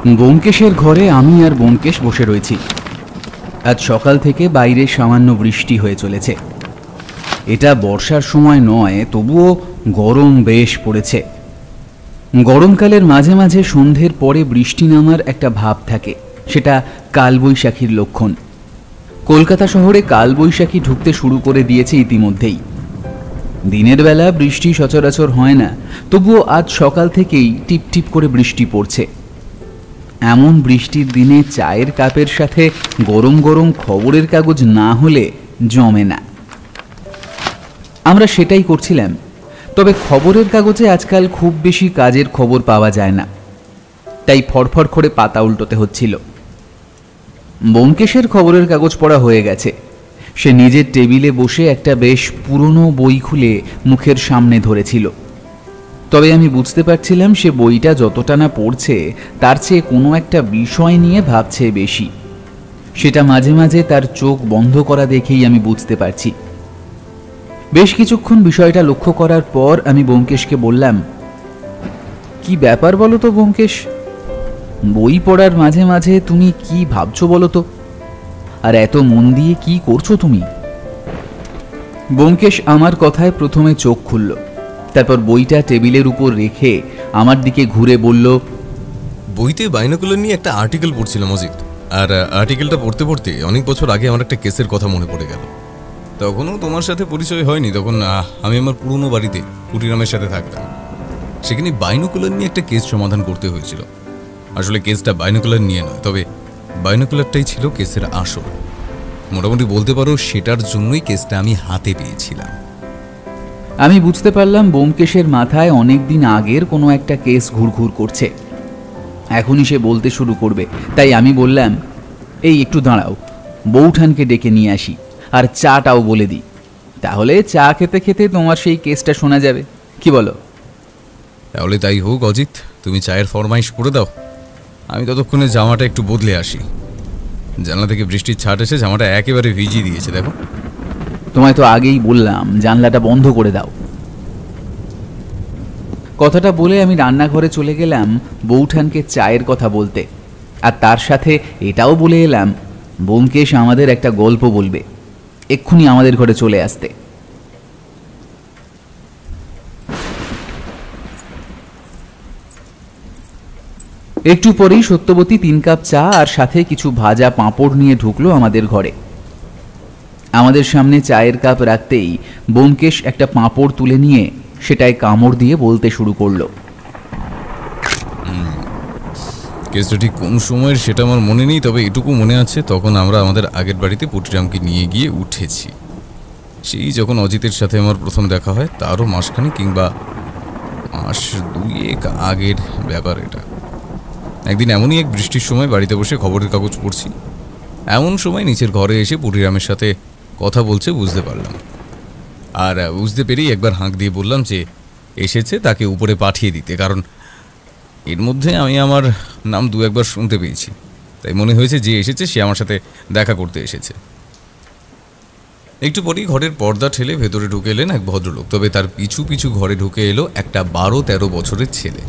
ব্যোমকেশের ঘরে আমি আর ব্যোমকেশ বসে রয়েছি। আজ সকাল থেকে বাইরে সামান্য বৃষ্টি হয়ে চলেছে। এটা বর্ষার সময় নয়, তবুও গরম বেশ পড়েছে। গরমকালের মাঝে মাঝে সন্ধ্যের পরে বৃষ্টি নামার একটা ভাব থাকে, সেটা কালবৈশাখীর লক্ষণ। কলকাতা শহরে কালবৈশাখী ঢুকতে শুরু করে দিয়েছে ইতিমধ্যেই। দিনের বেলা বৃষ্টি সচরাচর হয় না, তবুও আজ সকাল থেকেই টিপটিপ করে বৃষ্টি পড়ছে। এমন বৃষ্টির দিনে চায়ের কাপের সাথে গরম গরম খবরের কাগজ না হলে জমে না। আমরা সেটাই করছিলাম, তবে খবরের কাগজে আজকাল খুব বেশি কাজের খবর পাওয়া যায় না, তাই ফড়ফড় করে পাতা উল্টোতে হচ্ছিল। ব্যোমকেশের খবরের কাগজ পড়া হয়ে গেছে। সে নিজের টেবিলে বসে একটা বেশ পুরনো বই খুলে মুখের সামনে ধরেছিল। তবে আমি বুঝতে পারছিলাম সে বইটা যতটা না পড়ছে তার চেয়ে কোনো একটা বিষয় নিয়ে ভাবছে বেশি। সেটা মাঝে মাঝে তার চোখ বন্ধ করা দেখেই আমি বুঝতে পারছি। বেশ কিছুক্ষণ বিষয়টা লক্ষ্য করার পর আমি ব্যোমকেশকে বললাম, কি ব্যাপার বলো তো ব্যোমকেশ? বই পড়ার মাঝে মাঝে তুমি কি ভাবছো বলো তো? আর এত মন দিয়ে কি করছো তুমি? ব্যোমকেশ আমার কথায় প্রথমে চোখ খুলল, তারপর বইটা টেবিলের উপর রেখে আমার দিকে ঘুরে বলল, বইতে বাইনোকুলার নিয়ে একটা আর্টিকেল পড়ছিলাম অজিত, আর আর্টিকেলটা পড়তে পড়তে অনেক বছর আগে আমার একটা কেসের কথা মনে পড়ে গেল। তখনও তোমার সাথে পরিচয় হয়নি, তখন আমি আমার পুরনো বাড়িতে কুটিরামের সাথে থাকতাম। সেখানে বাইনোকুলার নিয়ে একটা কেস সমাধান করতে হয়েছিল। আসলে কেসটা বাইনোকুলার নিয়ে নয়, তবে বাইনোকুলারটাই ছিল কেসের আসল। মোটামুটি বলতে পারো সেটার জন্যই কেসটা আমি হাতে পেয়েছিলাম। আমি বুঝতে পারলাম ব্যোমকেশের মাথায় অনেক দিন আগের কোনো একটা কেস ঘুরঘুর করছে। এখনই সে বলতে শুরু করবে, তাই আমি বললাম, এই একটু দাঁড়াও, বৌঠানকে ডেকে নিয়ে আসি আর চাটাও বলে দিই, তাহলে চা খেতে খেতে তোমার সেই কেসটা শোনা যাবে। কি বলো? তাহলে তাই হোক অজিত, তুমি চায়ের ফরমাইশ করে দাও। আমি ততক্ষণে জামাটা একটু বদলে আসি। জানলা থেকে বৃষ্টির ছাট এসে জামাটা একেবারে ভিজিয়ে দিয়েছে, দেখো। তোমায় তো আগেই বললাম জানলাটা বন্ধ করে দাও। কথাটা বলে আমি রান্নাঘরে চলে গেলাম বৌঠানকে চায়ের কথা বলতে, আর তার সাথে এটাও বলে এলাম ব্যোমকেশ আমাদের একটা গল্প বলবে, এক্ষুনি আমাদের ঘরে চলে আসতে। একটু পরেই সত্যবতী 3 কাপ চা আর সাথে কিছু ভাজা পাঁপড় নিয়ে ঢুকলো আমাদের ঘরে। আমাদের সামনে চায়ের কাপ রাখতেই ব্যোমকেশ একটা পাঁপড় তুলে নিয়ে সেটায় কামড় দিয়ে বলতে শুরু করলো, কেসটা ঠিক কোন সময়ের সেটা আমার মনে নেই, তবে এটুকু মনে আছে তখন আমরা আমাদের আগের বাড়িতে পুটিরামকে নিয়ে গিয়ে উঠেছি। সেই যখন অজিতের সাথে আমার প্রথম দেখা হয়, তারও মাসখানেক কিংবা মাস 2 আগের ব্যাপার এটা। একদিন এমনই এক বৃষ্টির সময় বাড়িতে বসে খবরের কাগজ পড়ছি, এমন সময় নিচের ঘরে এসে পুটিরামের সাথে কথা বলছে বুঝতে পারলাম। আর বুঝতে পেরেই একবার হাঁক দিয়ে বললাম যে এসেছে তাকে উপরে পাঠিয়ে দিতে, কারণ এর মধ্যে আমি আমার নাম 2-1বার শুনতে পেয়েছি, তাই মনে হয়েছে যে এসেছে সে আমার সাথে দেখা করতে এসেছে। একটু পরেই ঘরের পর্দা ঠেলে ভেতরে ঢুকে এলেন এক ভদ্রলোক, তবে তার পিছু পিছু ঘরে ঢুকে এলো একটা 12-13 বছরের ছেলে।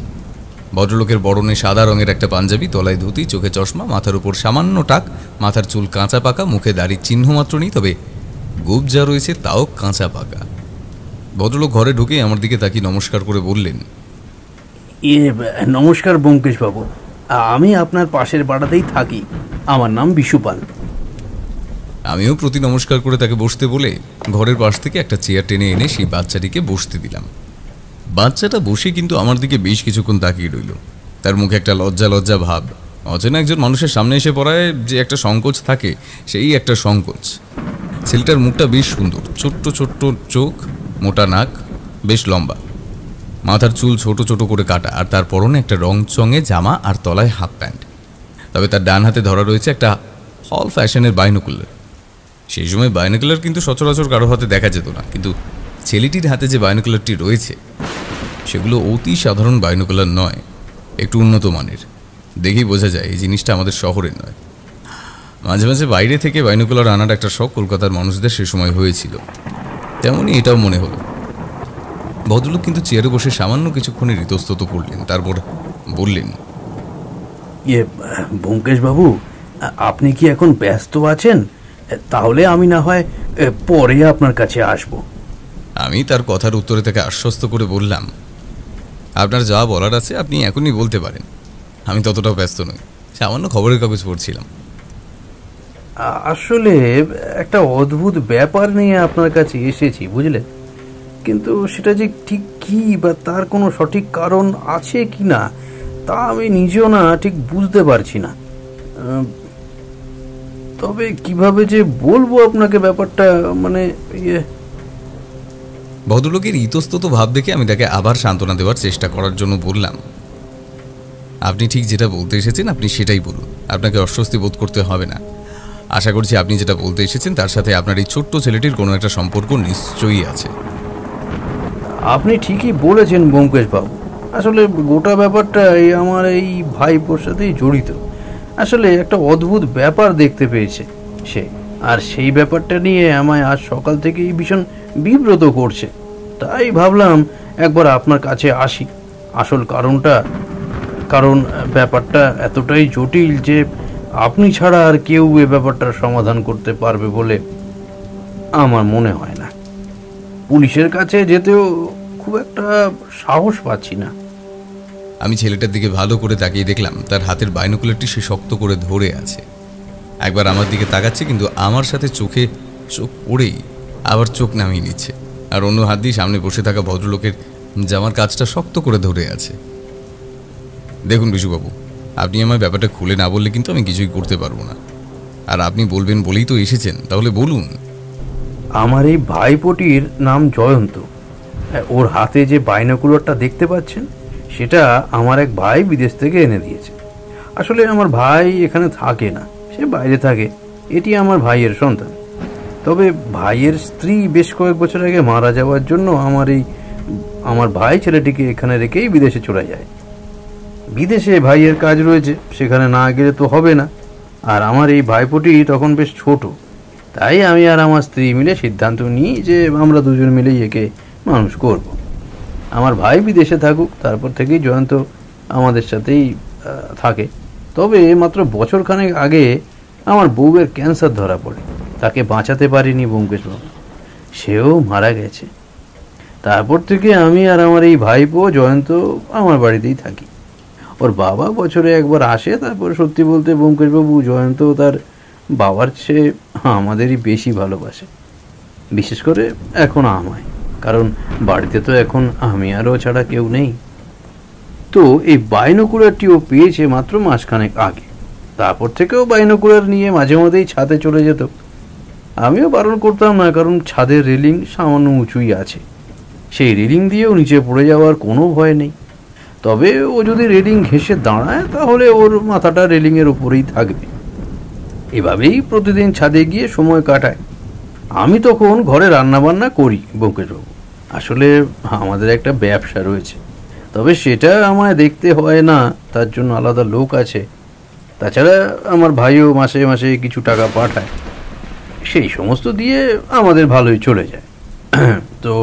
ভদ্রলোকের বরণে সাদা রঙের একটা পাঞ্জাবি, তলায় ধুতি, চোখে চশমা, মাথার উপর সামান্য টাক, মাথার চুল কাঁচা পাকা, মুখে দাড়ির চিহ্ন মাত্র নেই, তবে গোঁফ যা রয়েছে তাও কাঁচা পাকা। ভদ্রলোক ঘরে ঢুকে আমার দিকে তাকিয়ে নমস্কার করে বললেন, নমস্কার ব্যোমকেশ বাবু, আমি আপনার পাশের পাড়াতেই থাকি, আমার নাম বিশুপাল। আমিও প্রতি নমস্কার করে তাকে বসতে বলে ঘরের পাশ থেকে একটা চেয়ার টেনে এনে সেই বাচ্চাটিকে বসতে দিলাম। বাচ্চাটা বসে কিন্তু আমার দিকে বেশ কিছুক্ষণ তাকিয়ে রইল। তার মুখে একটা লজ্জা লজ্জা ভাব। অচেনা একজন মানুষের সামনে এসে পড়ায় যে একটা সংকোচ থাকে, সেই একটা সংকোচ। ছেলেটার মুখটা বেশ সুন্দর, ছোট্ট ছোট্ট চোখ, মোটা নাক, বেশ লম্বা, মাথার চুল ছোট ছোট করে কাটা, আর তার পরনে একটা রংচঙে জামা আর তলায় হাফ প্যান্ট। তবে তার ডান হাতে ধরা রয়েছে একটা হল ফ্যাশনের বাইনোকুলার। সেই সময় বাইনোকুলার কিন্তু সচরাচর কারো হাতে দেখা যেত না, কিন্তু ছেলেটির হাতে যে বাইনোকুলারটি রয়েছে সেগুলো অতি সাধারণ বাইনোকুলার নয়, একটু উন্নত মানের। দেখেই বোঝা যায় এই জিনিসটা আমাদের শহরের নয়। মাঝে মাঝে বাইরে থেকে বাইনোকুলার আনার একটা শখ কলকাতার মানুষদের সে সময় হয়েছিল, তেমনই এটাও মনে হলো। ভদ্রলোক কিন্তু চেয়ারে বসে সামান্য কিছুক্ষণের ইতস্তত করলেন, তারপর বললেন, ব্যোমকেশ বাবু, আপনি কি এখন ব্যস্ত আছেন? তাহলে আমি না হয় পরে আপনার কাছে আসব। আমি তার কথার উত্তরে তাকে আশ্বস্ত করে বললাম, আপনার যা বলার আছে আপনি এখনই বলতে পারেন, আমি ততটাও ব্যস্ত নই, সামান্য খবরের কাগজ পড়ছিলাম। আসলে একটা অদ্ভুত ব্যাপার নিয়ে আপনার কাছে এসেছি, বুঝলেন? কিন্তু সেটা যে ঠিক কি বা তার কোনো সঠিক কারণ আছে কি না তা আমি নিজেও না ঠিক বুঝতে পারছি না। তবে কিভাবে যে বলবো আপনাকে ব্যাপারটা, মানে ভদ্রলোকের ইতস্তত ভাব দেখে আমি তাকে আবার সান্ত্বনা দেওয়ার চেষ্টা করার জন্য বললাম, আপনি ঠিক যেটা বলতে এসেছেন আপনি সেটাই বলুন, আপনাকে অস্বস্তি বোধ করতে হবে না। আশা করছি আপনি যেটা বলতে এসেছেন তার সাথে আপনার এই ছোট্ট ছেলেটির কোনো একটা সম্পর্ক নিশ্চয়ই আছে। আপনি ঠিকই বলেছেন ব্যোমকেশ বাবু। আসলে গোটা ব্যাপারটা আমার এই ভাইপোর সাথেই জড়িত। আসলে একটা অদ্ভুত ব্যাপার দেখতে পেয়েছে সে, আর সেই ব্যাপারটা নিয়ে আমায় আজ সকাল থেকেই ভীষণ বিব্রত করছে। তাই ভাবলাম একবার আপনার কাছে আসি। আসল কারণ ব্যাপারটা এতটাই জটিল যে আপনি ছাড়া আর কেউ এ ব্যাপারটার সমাধান করতে পারবে বলে আমার মনে হয় না। পুলিশের কাছে যেতেও খুব একটা সাহস পাচ্ছি না। আমি ছেলেটার দিকে ভালো করে তাকিয়ে দেখলাম তার হাতের বাইনোকুলারটি সে শক্ত করে ধরে আছে। একবার আমার দিকে তাকাচ্ছে, কিন্তু আমার সাথে চোখে চোখ পড়েই আবার চোখ নামিয়ে নিচ্ছে, আর অন্য হাত দিয়ে সামনে বসে থাকা ভদ্রলোকের জামার কাজটা শক্ত করে ধরে আছে। দেখুন বিশুবাবু, আপনি আমার ব্যাপারটা খুলে না বললে কিন্তু আমি কিছুই করতে পারবো না। আর আপনি বলবেন বলেই তো এসেছেন, তাহলে বলুন। আমার এই ভাইপোটির নাম জয়ন্ত। ওর হাতে যে বাইনোকুলারটা দেখতে পাচ্ছেন সেটা আমার এক ভাই বিদেশ থেকে এনে দিয়েছে। আসলে আমার ভাই এখানে থাকে না, সে বাইরে থাকে। এটি আমার ভাইয়ের সন্তান। তবে ভাইয়ের স্ত্রী বেশ কয়েক বছর আগে মারা যাওয়ার জন্য আমার ভাই ছেলেটিকে এখানে রেখেই বিদেশে চলে যায়। বিদেশে ভাইয়ের কাজ রয়েছে, সেখানে না গেলে তো হবে না। আর আমার এই ভাইপোটি তখন বেশ ছোট, তাই আমি আর আমার স্ত্রী মিলে সিদ্ধান্ত নিই যে আমরা দুজন মিলেই একে মানুষ করব। আমার ভাই বিদেশে থাকুক, তারপর থেকেই জয়ন্ত আমাদের সাথেই থাকে। তবে মাত্র বছরখানেক আগে আমার বউয়ের ক্যান্সার ধরা পড়ে। তাকে বাঁচাতে পারিনি ব্যোমকেশবাবু, সেও মারা গেছে। তারপর থেকে আমি আর আমার এই ভাইপো জয়ন্ত আমার বাড়িতেই থাকি। ওর বাবা বছরে একবার আসে। তারপর সত্যি বলতে ব্যোমকেশবাবু, জয়ন্ত তার বাবার চেয়ে আমাদেরই বেশি ভালোবাসে, বিশেষ করে এখন আমায়, কারণ বাড়িতে তো এখন আমি আর ও ছাড়া কেউ নেই। তো এই বাইনোকুলারটিও পেয়েছে মাত্র মাসখানেক আগে। তারপর থেকেও বাইনোকুলার নিয়ে মাঝে মধ্যেই ছাদে চলে যেত। আমিও বারণ করতাম না, কারণ ছাদের রেলিং সামান্য উঁচুই আছে, সেই রেলিং দিয়েও নিচে পড়ে যাওয়ার কোনো ভয় নেই। তবে ও যদি রেলিং ঘেঁষে দাঁড়ায় তাহলে ওর মাথাটা রেলিংয়ের উপরেই থাকবে। এভাবেই প্রতিদিন ছাদে গিয়ে সময় কাটায়। আমি তখন ঘরে রান্নাবান্না করি ব্যোমকেশবাবু। আসলে আমাদের একটা ব্যবসা রয়েছে, তবে সেটা আমায় দেখতে হয় না, তার জন্য আলাদা লোক আছে। তাছাড়া আমার ভাইও মাসে মাসে কিছু টাকা পাঠায়, সেই সমস্ত দিয়ে আমাদের ভালোই চলে যায়। তো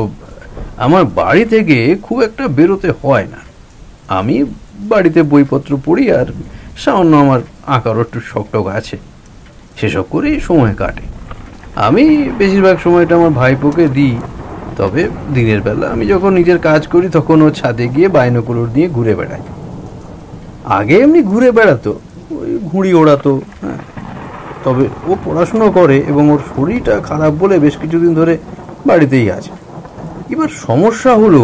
আমার বাড়ি থেকে খুব একটা বেরোতে হয় না। আমি বাড়িতে বইপত্র পড়ি, আর সামান্য আমার আঁকারও একটু শখটক আছে, সেসব করেই সময় কাটে। আমি বেশিরভাগ সময়টা আমার ভাইপোকে দিই। তবে দিনের বেলা আমি যখন নিজের কাজ করি তখন ও ছাদে গিয়ে বাইনোকুলার দিয়ে ঘুরে বেড়ায়। আগে এমনি ঘুরে বেড়াতো, ওই ঘুড়ি ওড়াতো। হ্যাঁ, তবে ও পড়াশুনো করে এবং ওর শরীরটা খারাপ বলে বেশ কিছুদিন ধরে বাড়িতেই আছে। এবার সমস্যা হলো,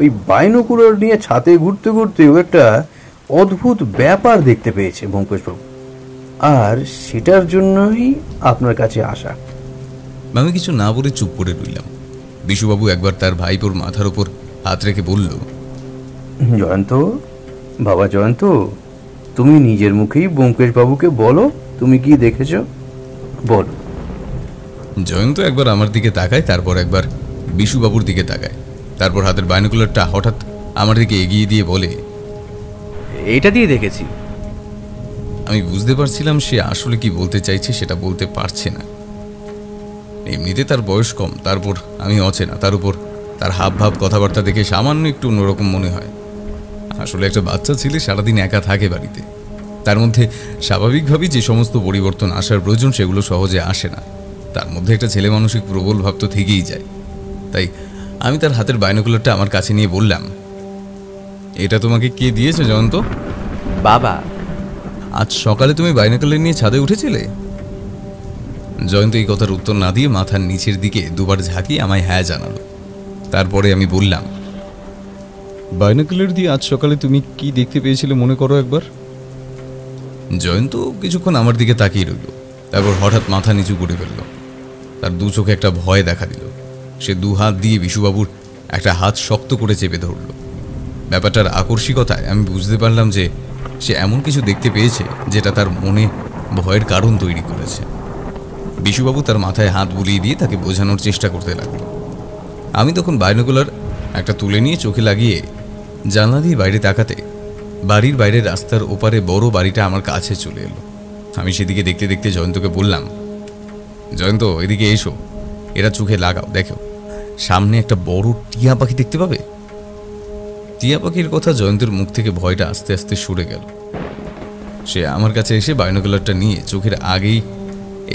ওই বাইনোকুলার নিয়ে ছাদে ঘুরতে ঘুরতে ও একটা অদ্ভুত ব্যাপার দেখতে পেয়েছে ব্যোমকেশবাবু, আর সেটার জন্যই আপনার কাছে আসা। আমি কিছু না বলে চুপ করে রইলাম। বিশুবাবু একবার তার ভাইপোর মাথার ওপর হাত রেখে বলল, জয়ন্ত, বাবা জয়ন্ত, তুমি নিজের মুখেই ব্যোমকেশবাবুকে বলো তুমি কি দেখেছ, বলো। জয়ন্ত একবার আমার দিকে তাকায়, তারপর একবার বিশুবাবুর দিকে তাকায়, তারপর হাতের বাইনোকুলারটা হঠাৎ আমার দিকে এগিয়ে দিয়ে বলে, এটা দিয়ে দেখেছি। আমি বুঝতে পারছিলাম সে আসলে কি বলতে চাইছে সেটা বলতে পারছে না। এমনিতে তার বয়স কম, তারপর আমি অচেনা, তার উপর তার হাব ভাব কথাবার্তা দেখে সামান্য একটু অন্যরকম মনে হয়। আসলে একটা বাচ্চা ছেলে সারাদিন একা থাকে বাড়িতে, তার মধ্যে স্বাভাবিকভাবেই যে সমস্ত পরিবর্তন আসার প্রয়োজন সেগুলো সহজে আসে না। তার মধ্যে একটা ছেলে মানসিক প্রবল ভাব তো থেকেই যায়। তাই আমি তার হাতের বাইনোকুলারটা আমার কাছে নিয়ে বললাম, এটা তোমাকে কে দিয়েছে জয়ন্ত? বাবা। আজ সকালে তুমি বাইনোকুলার নিয়ে ছাদে উঠেছিলে? জয়ন্ত এই কথার উত্তর না দিয়ে মাথার নিচের দিকে দুবার ঝাঁকিয়ে আমায় হ্যাঁ জানালো। তারপরে আমি বললাম, বাইনোকুলার দিয়ে আজ সকালে তুমি কি দেখতে পেয়েছিলে মনে করো একবার। জয়ন্ত কিছুক্ষণ আমার দিকে তাকিয়ে রইল, তারপর হঠাৎ মাথা নিচু করে ফেলল। তার দু চোখে একটা ভয় দেখা দিল। সে দু হাত দিয়ে বিশুবাবুর একটা হাত শক্ত করে চেপে ধরল। ব্যাপারটার আকস্মিকতায় আমি বুঝতে পারলাম যে সে এমন কিছু দেখতে পেয়েছে যেটা তার মনে ভয়ের কারণ তৈরি করেছে। বিশুবাবু তার মাথায় হাত বুলিয়ে দিয়ে তাকে বোঝানোর চেষ্টা করতে লাগলো। আমি তখন বাইনোকুলার একটা তুলে নিয়ে চোখে লাগিয়ে জানলা দিয়ে বাইরে তাকাতে বাড়ির বাইরে রাস্তার ওপারে বড় বাড়িটা আমার কাছে চলে এলো। আমি সেদিকে দেখতে দেখতে জয়ন্তকে বললাম, জয়ন্ত এদিকে এসো, এরা চোখে লাগাও, দেখো সামনে একটা বড় টিয়া পাখি দেখতে পাবে। টিয়া পাখির কথা জয়ন্তের মুখ থেকে ভয়টা আস্তে আস্তে সরে গেল। সে আমার কাছে এসে বাইনোকুলারটা নিয়ে চোখের আগেই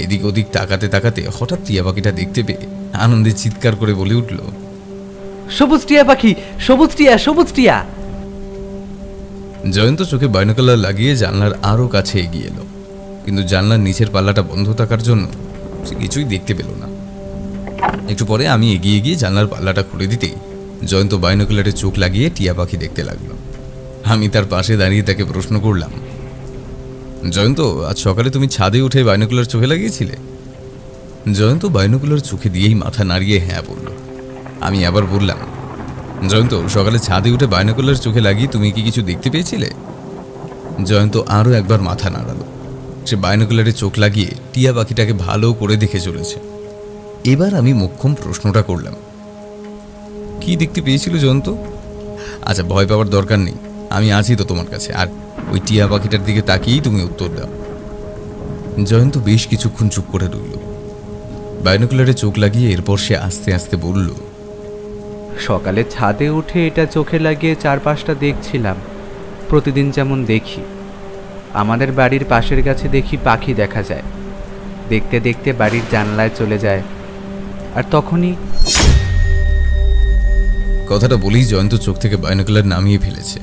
এদিক ওদিক তাকাতে তাকাতে হঠাৎ টিয়া পাখিটা দেখতে পেয়ে আনন্দে চিৎকার করে বলে উঠল, সবুজ টিয়া পাখি, সবুজ টিয়া, সবুজ টিয়া। জয়ন্ত চোখে বাইনোকুলার লাগিয়ে জানলার আরো কাছে এগিয়ে এলো, কিন্তু জানলার নিচের পাল্লাটা বন্ধ থাকার জন্য সে কিছুই দেখতে পেল না। একটু পরে আমি এগিয়ে গিয়ে জানলার পাল্লাটা খুলে দিতেই জয়ন্ত বাইনোকুলারে চোখ লাগিয়ে টিয়া পাখি দেখতে লাগলো। আমি তার পাশে দাঁড়িয়ে তাকে প্রশ্ন করলাম, জয়ন্ত আজ সকালে তুমি ছাদে উঠে বাইনোকুলার চোখে লাগিয়েছিলে? জয়ন্ত বাইনোকুলার চোখে দিয়েই মাথা নাড়িয়ে হ্যাঁ বলল। আমি আবার বললাম, জয়ন্ত সকালে ছাদে উঠে বাইনোকুলার চোখে লাগিয়ে তুমি কি কিছু দেখতে পেয়েছিলে? জয়ন্ত আরও একবার মাথা নাড়ালো। সে বাইনোকুলারে চোখ লাগিয়ে টিয়া পাখিটাকে ভালো করে দেখে চলেছে। এবার আমি মোক্ষম প্রশ্নটা করলাম, কি দেখতে পেয়েছিল জয়ন্ত? আচ্ছা, ভয় পাওয়ার দরকার নেই, আমি আছি তো তোমার কাছে, আর ওই টিয়া পাখিটার দিকে তাকিয়েই তুমি উত্তর দাও। জয়ন্ত বেশ কিছুক্ষণ চুপ করে রইল। বাইনোকুলারে চোখ লাগিয়ে এরপর সে আস্তে আস্তে বলল, সকালে ছাদে উঠে এটা চোখে লাগিয়ে চারপাশটা দেখছিলাম, প্রতিদিন যেমন দেখি। আমাদের বাড়ির পাশের গাছে দেখি পাখি দেখা যায়, দেখতে দেখতে বাড়ির জানলায় চলে যায়, আর তখনই। কথাটা বলেই জয়ন্ত চোখ থেকে বাইনোকুলার নামিয়ে ফেলেছে।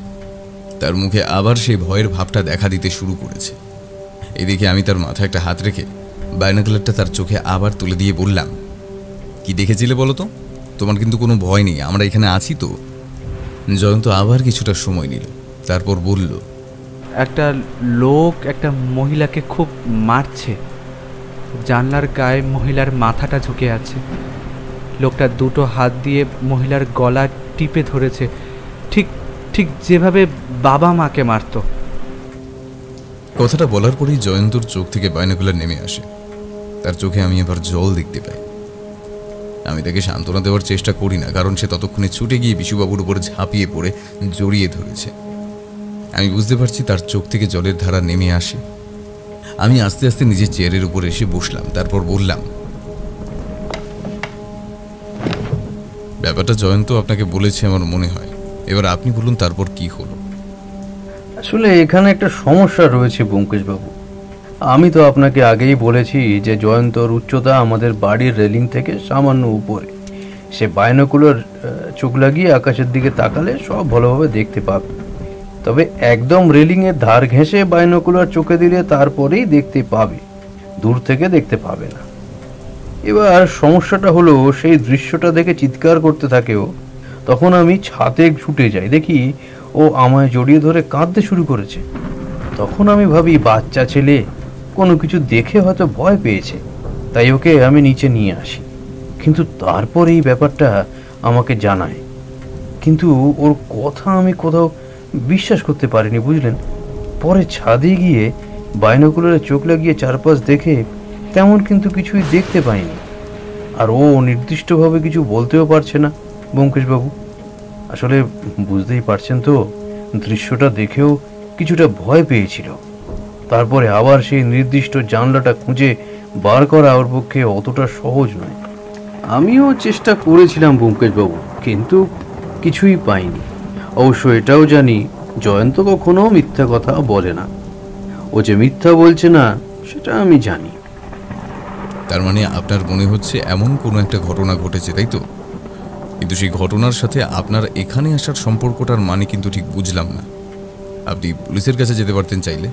তার মুখে আবার সেই ভয়ের ভাবটা দেখা দিতে শুরু করেছে। এদিকে আমি তার মাথায় একটা হাত রেখে বাইনোকুলারটা তার চোখে আবার তুলে দিয়ে বললাম, কি দেখেছিলে বলো তো? তোমার কিন্তু কোনো ভয় নেই, আমরা এখানে আছি তো। জয়ন্ত আবার কিছুটা সময় নিল, তারপর বলল, একটা লোক একটা মহিলাকে খুব মারছে। জানলার গায়ে মহিলার মাথাটা ঝুঁকে আছে। লোকটা দুটো হাত দিয়ে মহিলার গলা টিপে ধরেছে, ঠিক ঠিক যেভাবে বাবা মাকে মারত। কথাটা বলার পরেই জয়ন্তর চোখ থেকে বাইনোকুলার নেমে আসে। তার চোখে আমি এবার জল দেখতে পাই। আমি তাকে সান্ত্বনা দেওয়ার চেষ্টা করি না, কারণ সে ততক্ষণে ছুটে গিয়ে বিশুবাবুর উপর ঝাঁপিয়ে পড়ে জড়িয়ে ধরেছে। আমি বুঝতে পারছি তার চোখ থেকে জলের ধারা নেমে আসে। আমি আস্তে আস্তে নিজের চেয়ারের উপর এসে বসলাম, তারপর বললাম, ব্যাপারটা জয়ন্ত আপনাকে বলেছে আমার মনে হয়, এবার আপনি বলুন তারপর কি হলো। আসলে এখানে একটা সমস্যা রয়েছে ব্যোমকেশবাবু। আমি তো আপনাকে আগেই বলেছি যে জয়ন্তর উচ্চতা আমাদের বাড়ির রেলিং থেকে সামান্য উপরে। সে বাইনোকুলার চোখ লাগিয়ে আকাশের দিকে তাকালে সব ভালোভাবে দেখতে পাবে, তবে একদম রেলিংয়ের ধার ঘেঁষে বাইনোকুলার চোখে দিলে তারপরেই দেখতে পাবে, দূর থেকে দেখতে পাবে না। এবার সমস্যাটা হলো, সেই দৃশ্যটা দেখে চিৎকার করতে থাকে ও। তখন আমি ছাদে ছুটে যাই, দেখি ও আমায় জড়িয়ে ধরে কাঁদতে শুরু করেছে। তখন আমি ভাবি বাচ্চা ছেলে, কোনো কিছু দেখে হয়তো ভয় পেয়েছে, তাই ওকে আমি নিচে নিয়ে আসি। কিন্তু তারপর এই ব্যাপারটা আমাকে জানায়, কিন্তু ওর কথা আমি কোথাও বিশ্বাস করতে পারিনি, বুঝলেন। পরে ছাদে গিয়ে বাইনোকুলারে চোখ লাগিয়ে চারপাশ দেখে তেমন কিন্তু কিছুই দেখতে পাইনি। আর ও নির্দিষ্টভাবে কিছু বলতেও পারছে না ব্যোমকেশবাবু। আসলে বুঝতেই পারছেন তো, দৃশ্যটা দেখেও কিছুটা ভয় পেয়েছিল। তারপরে আবার সেই নির্দিষ্ট জানলাটা খুঁজে বার করা ওর পক্ষে অতটা সহজ নয়। আমিও চেষ্টা করেছিলাম ব্যোমকেশবাবু, কিন্তু কিছুই পাইনি। অবশ্য এটাও জানি জয়ন্ত কখনো মিথ্যা কথা বলে না। ও যে মিথ্যা বলছে না সেটা আমি জানি। তার মানে আপনার মনে হচ্ছে এমন কোনো একটা ঘটনা ঘটেছে, তাই তো? কিন্তু সেই ঘটনার সাথে আপনার এখানে আসার সম্পর্কটার মানে কিন্তু ঠিক বুঝলাম না। আপনি পুলিশের কাছে যেতে পারতেন চাইলে।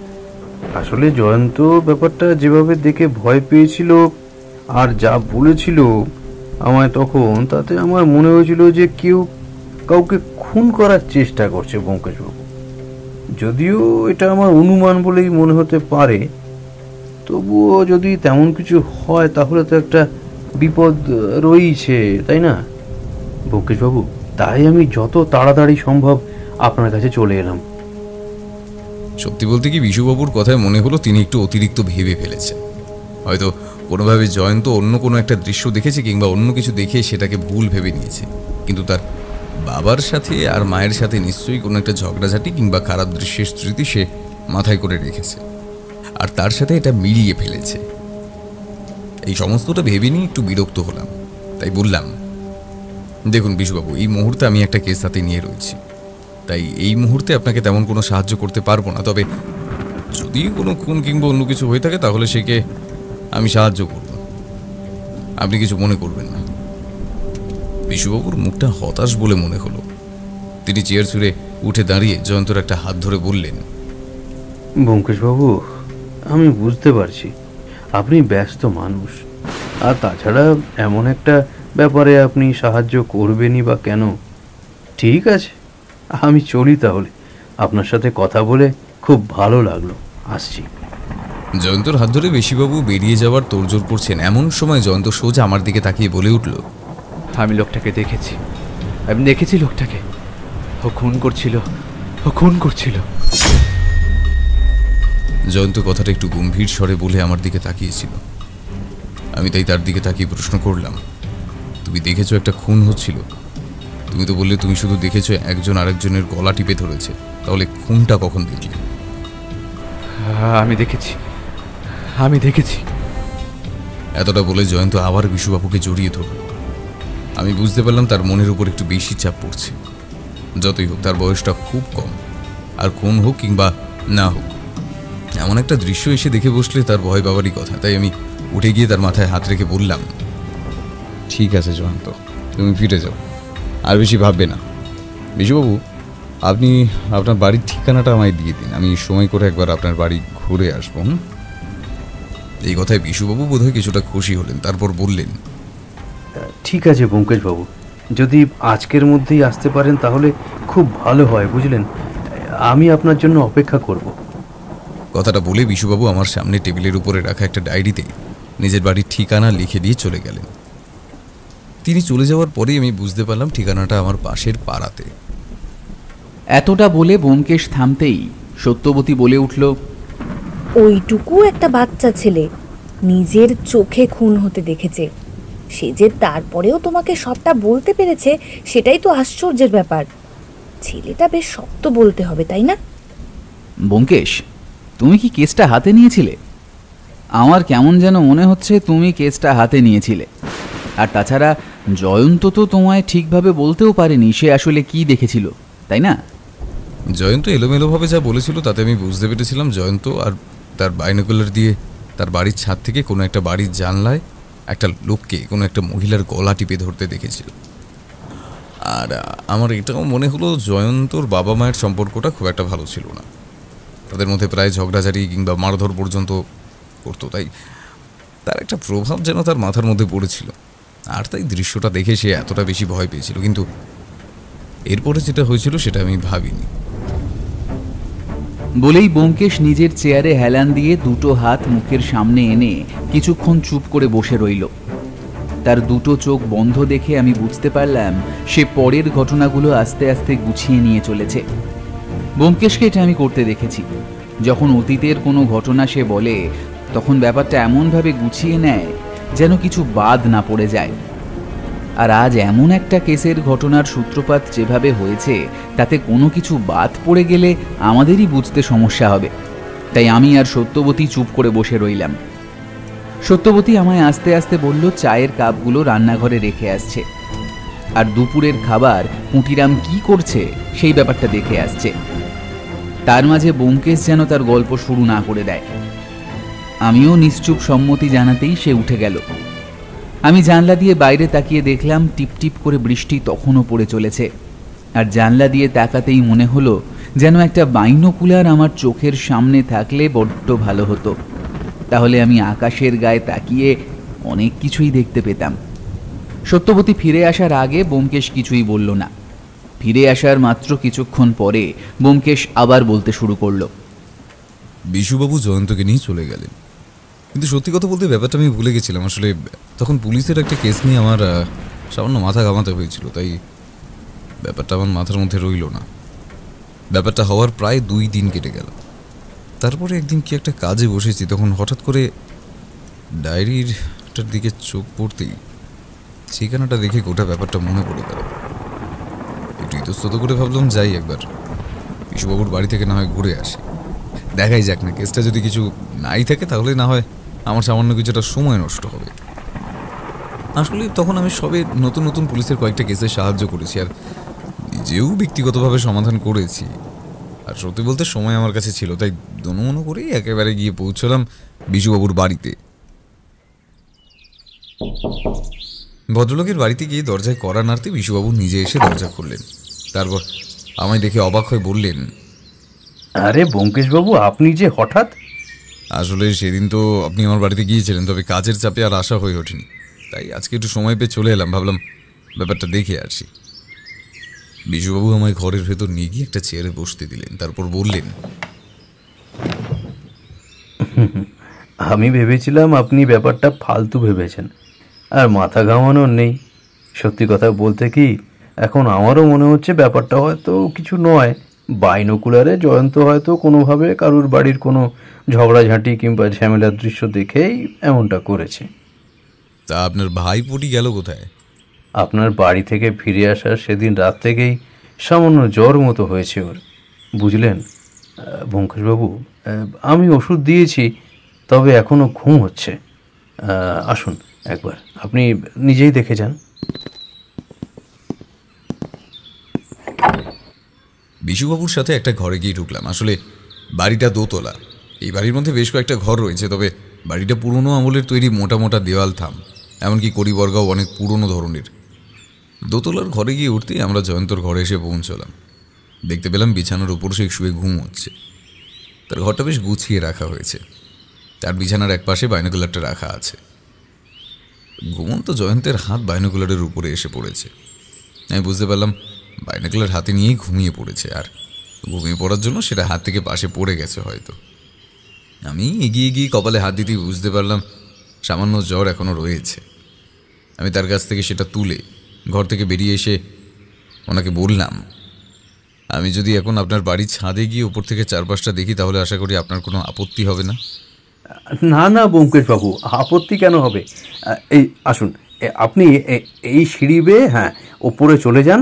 আসলে জয়ন্ত ব্যাপারটা যেভাবে দেখে ভয় পেয়েছিল আর যা বলেছিল আমায় তখন, তাতে আমার মনে হয়েছিল যে কেউ কাউকে খুন করার চেষ্টা করছে ব্যোমকেশবাবু। যদিও এটা আমার অনুমান বলেই মনে হতে পারে, তবুও যদি তেমন কিছু হয় তাহলে তো একটা বিপদ রয়েছে, তাই না ব্যোমকেশবাবু? তাই আমি যত তাড়াতাড়ি সম্ভব আপনার কাছে চলে এলাম। সত্যি বলতে কি, বিশুবাবুর কথায় মনে হলো তিনি একটু অতিরিক্ত ভেবে ফেলেছেন। হয়তো কোনোভাবে জয়ন্ত অন্য কোনো একটা দৃশ্য দেখেছে কিংবা অন্য কিছু দেখে সেটাকে ভুল ভেবে নিয়েছে। কিন্তু তার বাবার সাথে আর মায়ের সাথে নিশ্চয়ই কোনো একটা ঝগড়াঝাটি কিংবা খারাপ দৃশ্যের স্মৃতি সে মাথায় করে রেখেছে, আর তার সাথে এটা মিলিয়ে ফেলেছে। এই সমস্তটা ভেবে নিয়ে একটু বিরক্ত হলাম, তাই বললাম, দেখুন বিশুবাবু, এই মুহূর্তে আমি একটা কেস হাতে নিয়ে রয়েছি, তাই এই মুহূর্তে আপনাকে তেমন কোনো সাহায্য করতে পারবো না। তবে যদি কোনো খুন কিংবা অন্য কিছু হয়ে থাকে তাহলে সেকে আমি সাহায্য করব, আপনি কিছু মনে করবেন না। বিশুবাবুর মুখটা হতাশ বলে মনে হলো। তিনি চেয়ার ছুঁড়ে উঠে দাঁড়িয়ে জয়ন্তর একটা হাত ধরে বললেন, ব্যোমকেশবাবু, আমি বুঝতে পারছি আপনি ব্যস্ত মানুষ, আর তাছাড়া এমন একটা ব্যাপারে আপনি সাহায্য করবেনই বা কেন। ঠিক আছে, আমি চলি তাহলে। আপনার সাথে কথা বলে খুব ভালো লাগলো, আসছি। জয়ন্তর হাত ধরে বিশুবাবু বেরিয়ে যাওয়ার তোড়জোড় করছেন, এমন সময় জয়ন্ত সোজা আমার দিকে তাকিয়ে বলে উঠল, আমি লোকটাকে দেখেছি, আমি দেখেছি লোকটাকে। ও খুন করছিল, ও খুন করছিল। জয়ন্ত কথাটা একটু গম্ভীর স্বরে বলে আমার দিকে তাকিয়েছিল। আমি তাই তার দিকে তাকিয়ে প্রশ্ন করলাম, তুমি দেখেছো একটা খুন হচ্ছিল? তুমি তো বললে তুমি শুধু দেখেছো একজন আরেকজনের গলা টিপে ধরেছে, তাহলে খুনটা কখন দেখলে? আমি দেখেছি, আমি দেখেছি। এতটা বলে জয়ন্ত আবার বিশুবাবুকে জড়িয়ে ধরল। আমি বুঝতে পারলাম তার মনের উপর একটু বেশি চাপ পড়ছে। যতই হোক তার বয়সটা খুব কম, আর খুন হোক কিংবা না হোক, এমন একটা দৃশ্য এসে দেখে বসলে তার ভয় পাওয়ারই কথা। তাই আমি উঠে গিয়ে তার মাথায় হাত রেখে বললাম, ঠিক আছে জয়ন্ত, তুমি ফিরে যাও, আর বেশি ভাববে না। বিশুবাবু, আপনি আপনার বাড়ির ঠিকানাটা আমায় দিয়ে দিন, আমি সময় করে একবার আপনার বাড়ি ঘুরে আসবো। এই কথায় বিশুবাবু বোধহয় কিছুটা খুশি হলেন। তারপর বললেন, ঠিক আছে ব্যোমকেশবাবু, যদি আজকের মধ্যেই আসতে পারেন তাহলে খুব ভালো হয়, বুঝলেন? আমি আপনার জন্য অপেক্ষা করব। কথাটা বলে বিশুবাবু আমার সামনে টেবিলের উপরে রাখা একটা ডায়েরিতে নিজের বাড়ির ঠিকানা লিখে দিয়ে চলে গেলেন। তিনি চলে যাওয়ার পরেই আমি বুঝতে পারলাম ঠিকানাটা আমার পাশের পাড়াতে। এতটা বলে ব্যোমকেশ থামতেই সত্যবতী বলে উঠল, ওইটুকু একটা বাচ্চা ছেলে নিজের চোখে খুন হতে দেখেছে, সে যে তারপরেও তোমাকে সবটা বলতে পেরেছে সেটাই তো আশ্চর্যের ব্যাপার। ছেলেটা বেশ শক্ত বলতে হবে, তাই না? ব্যোমকেশ, তুমি কি কেসটা হাতে নিয়েছিলে? আমার কেমন যেন মনে হচ্ছে তুমি কেসটা হাতে নিয়েছিলে। আর তাছাড়া জয়ন্ত তো তোমায় ঠিকভাবে বলতেও পারেনি সে আসলে কি দেখেছিল, তাই না? জয়ন্ত এলোমেলোভাবে যা বলেছিল তাতে আমি বুঝতে পেরেছিলাম জয়ন্ত আর তার বাইনোকুলার দিয়ে তার বাড়ির ছাদ থেকে কোনো একটা বাড়ির জানলায় একটা লোককে, কোনো একটা মহিলার গলা টিপে ধরতে দেখেছিল। আর আমার এটাও মনে হলো জয়ন্তর বাবা মায়ের সম্পর্কটা খুব একটা ভালো ছিল না, তাদের মধ্যে প্রায় ঝগড়াঝাড়ি কিংবা মারধর পর্যন্ত করতো। তাই তার একটা প্রভাব যেন তার মাথার মধ্যে পড়েছিল, আর তাই দৃশ্যটা দেখে সে এতটা বেশি ভয় পেয়েছিল। কিন্তু এরপরে যেটা হয়েছিল সেটা আমি ভাবিনি। বলেই ব্যোমকেশ নিজের চেয়ারে হেলান দিয়ে দুটো হাত মুখের সামনে এনে কিছুক্ষণ চুপ করে বসে রইল। তার দুটো চোখ বন্ধ দেখে আমি বুঝতে পারলাম সে পরের ঘটনাগুলো আস্তে আস্তে গুছিয়ে নিয়ে চলেছে। ব্যোমকেশকে এটা আমি করতে দেখেছি। যখন অতীতের কোনো ঘটনা সে বলে তখন ব্যাপারটা এমনভাবে গুছিয়ে নেয় যেন কিছু বাদ না পড়ে যায়। আর আজ এমন একটা কেসের ঘটনার সূত্রপাত যেভাবে হয়েছে তাতে কোনো কিছু বাদ পড়ে গেলে আমাদেরই বুঝতে সমস্যা হবে। তাই আমি আর সত্যবতী চুপ করে বসে রইলাম। সত্যবতী আমায় আস্তে আস্তে বলল চায়ের কাপগুলো রান্নাঘরে রেখে আসছে, আর দুপুরের খাবার পুঁটিরাম কি করছে সেই ব্যাপারটা দেখে আসছে। তার মাঝে ব্যোমকেশ যেন তার গল্প শুরু না করে দেয়। আমিও নিশ্চুপ সম্মতি জানাতেই সে উঠে গেল। আমি জানলা দিয়ে বাইরে তাকিয়ে দেখলাম টিপটিপ করে বৃষ্টি তখনও পড়ে চলেছে, আর জানলা দিয়ে তাকাতেই মনে হলো যেন একটা বাইনোকুলার আমার চোখের সামনে থাকলে বড্ড ভালো হতো। তাহলে আমি আকাশের গায়ে তাকিয়ে অনেক কিছুই দেখতে পেতাম। সত্যবতী ফিরে আসার আগে ব্যোমকেশ কিছুই বলল না। ফিরে আসার মাত্র কিছুক্ষণ পরে ব্যোমকেশ আবার বলতে শুরু করলো। বিশুবাবু জয়ন্তকে নিয়ে চলে গেলেন, কিন্তু সত্যি কথা বলতে ব্যাপারটা আমি ভুলে গেছিলাম। আসলে তখন পুলিশের একটা কেস নিয়ে আমার সামান্য মাথা ঘামাতে হয়েছিল, তাই ব্যাপারটা আমার মাথার মধ্যে রইল না। ব্যাপারটা হওয়ার প্রায় 2 দিন কেটে গেল। তারপরে একদিন কি একটা কাজে বসেছি, তখন হঠাৎ করে ডায়েরিটার দিকে চোখ পড়তেই ঠিকানাটা দেখে গোটা ব্যাপারটা মনে পড়ে গেল। একটু ইতস্তত করে ভাবলাম যাই একবার বিশুবাবুর বাড়ি থেকে না হয় ঘুরে আসি, দেখাই যাক না, কেসটা যদি কিছু নাই থাকে তাহলে না হয় আমার সামান্য কিছুটা সময় নষ্ট হবে। আসলে তখন আমি সবে নতুন নতুন পুলিশের কয়েকটা কেসে সাহায্য করেছি, আর নিজেও ব্যক্তিগতভাবে সমাধান করেছি। আর সত্যি বলতে সময় আমার কাছে ছিল, তাই দোনো করেই একেবারে গিয়ে পৌঁছলাম বিশুবাবুর বাড়িতে। ভদ্রলোকের বাড়িতে গিয়ে দরজায় কড়া নাড়তে বিশুবাবু নিজে এসে দরজা খুললেন। তারপর আমায় দেখে অবাক হয়ে বললেন, আরে ব্যোমকেশবাবু, আপনি যে হঠাৎ! আসলে সেদিন তো আপনি আমার বাড়িতে গিয়েছিলেন, তবে কাজের চাপে আর আসা হয়ে ওঠেনি, তাই আজকে একটু সময় পেয়ে চলে এলাম। ভাবলাম ব্যাপারটা দেখে আসি। বিশুবাবু আমায় ঘরের ভেতর নিয়ে গিয়ে একটা চেয়ারে বসতে দিলেন, তারপর বললেন, আমি ভেবেছিলাম আপনি ব্যাপারটা ফালতু ভেবেছেন, আর মাথা ঘামানোর নেই। সত্যি কথা বলতে কি, এখন আমারও মনে হচ্ছে ব্যাপারটা হয়তো কিছু নয়। বাইনোকুলারে জয়ন্ত হয়তো কোনোভাবে কারুর বাড়ির কোনো ঝগড়াঝাঁটি কিংবা ঝামেলার দৃশ্য দেখেই এমনটা করেছে। তা আপনার ভাইপোটি গেল কোথায়? আপনার বাড়ি থেকে ফিরে আসার সেদিন রাত থেকেই সামান্য জ্বর মতো হয়েছে ওর, বুঝলেন ব্যোমকেশবাবু। আমি ওষুধ দিয়েছি, তবে এখনও ঘুম হচ্ছে। আসুন একবার আপনি নিজেই দেখে যান। বিশুবাবুর সাথে একটা ঘরে গিয়ে ঢুকলাম। আসলে বাড়িটা দোতলা। এই বাড়ির মধ্যে বেশ কয়েকটা ঘর রয়েছে, তবে বাড়িটা পুরনো আমলের তৈরি, মোটা মোটা দেওয়াল থাম, এমনকি কড়িবর্গাও অনেক পুরনো ধরনের। দোতলার ঘরে গিয়ে উঠতেই আমরা জয়ন্তর ঘরে এসে পৌঁছলাম। দেখতে পেলাম বিছানার উপর সে শুয়ে ঘুম হচ্ছে। তার ঘরটা বেশ গুছিয়ে রাখা হয়েছে, তার বিছানার এক পাশে বাইনোকুলারটা রাখা আছে। ঘুমন্ত জয়ন্তের হাত বাইনোকুলারের উপরে এসে পড়েছে। আমি বুঝতে পারলাম বাইনোকুলার হাতে নিয়েই ঘুমিয়ে পড়েছে, আর ঘুমিয়ে পড়ার জন্য সেটা হাত থেকে পাশে পড়ে গেছে হয়তো। আমি এগিয়ে গিয়ে কপালে হাত দিতেই বুঝতে পারলাম সামান্য জ্বর এখনও রয়েছে। আমি তার কাছ থেকে সেটা তুলে ঘর থেকে বেরিয়ে এসে ওনাকে বললাম, আমি যদি এখন আপনার বাড়ির ছাদে গিয়ে উপর থেকে চারপাশটা দেখি তাহলে আশা করি আপনার কোনো আপত্তি হবে না? না না ব্যোমকেশবাবু, আপত্তি কেন হবে? এই আসুন, আপনি এই সিঁড়ি বেয়ে ওপরে চলে যান।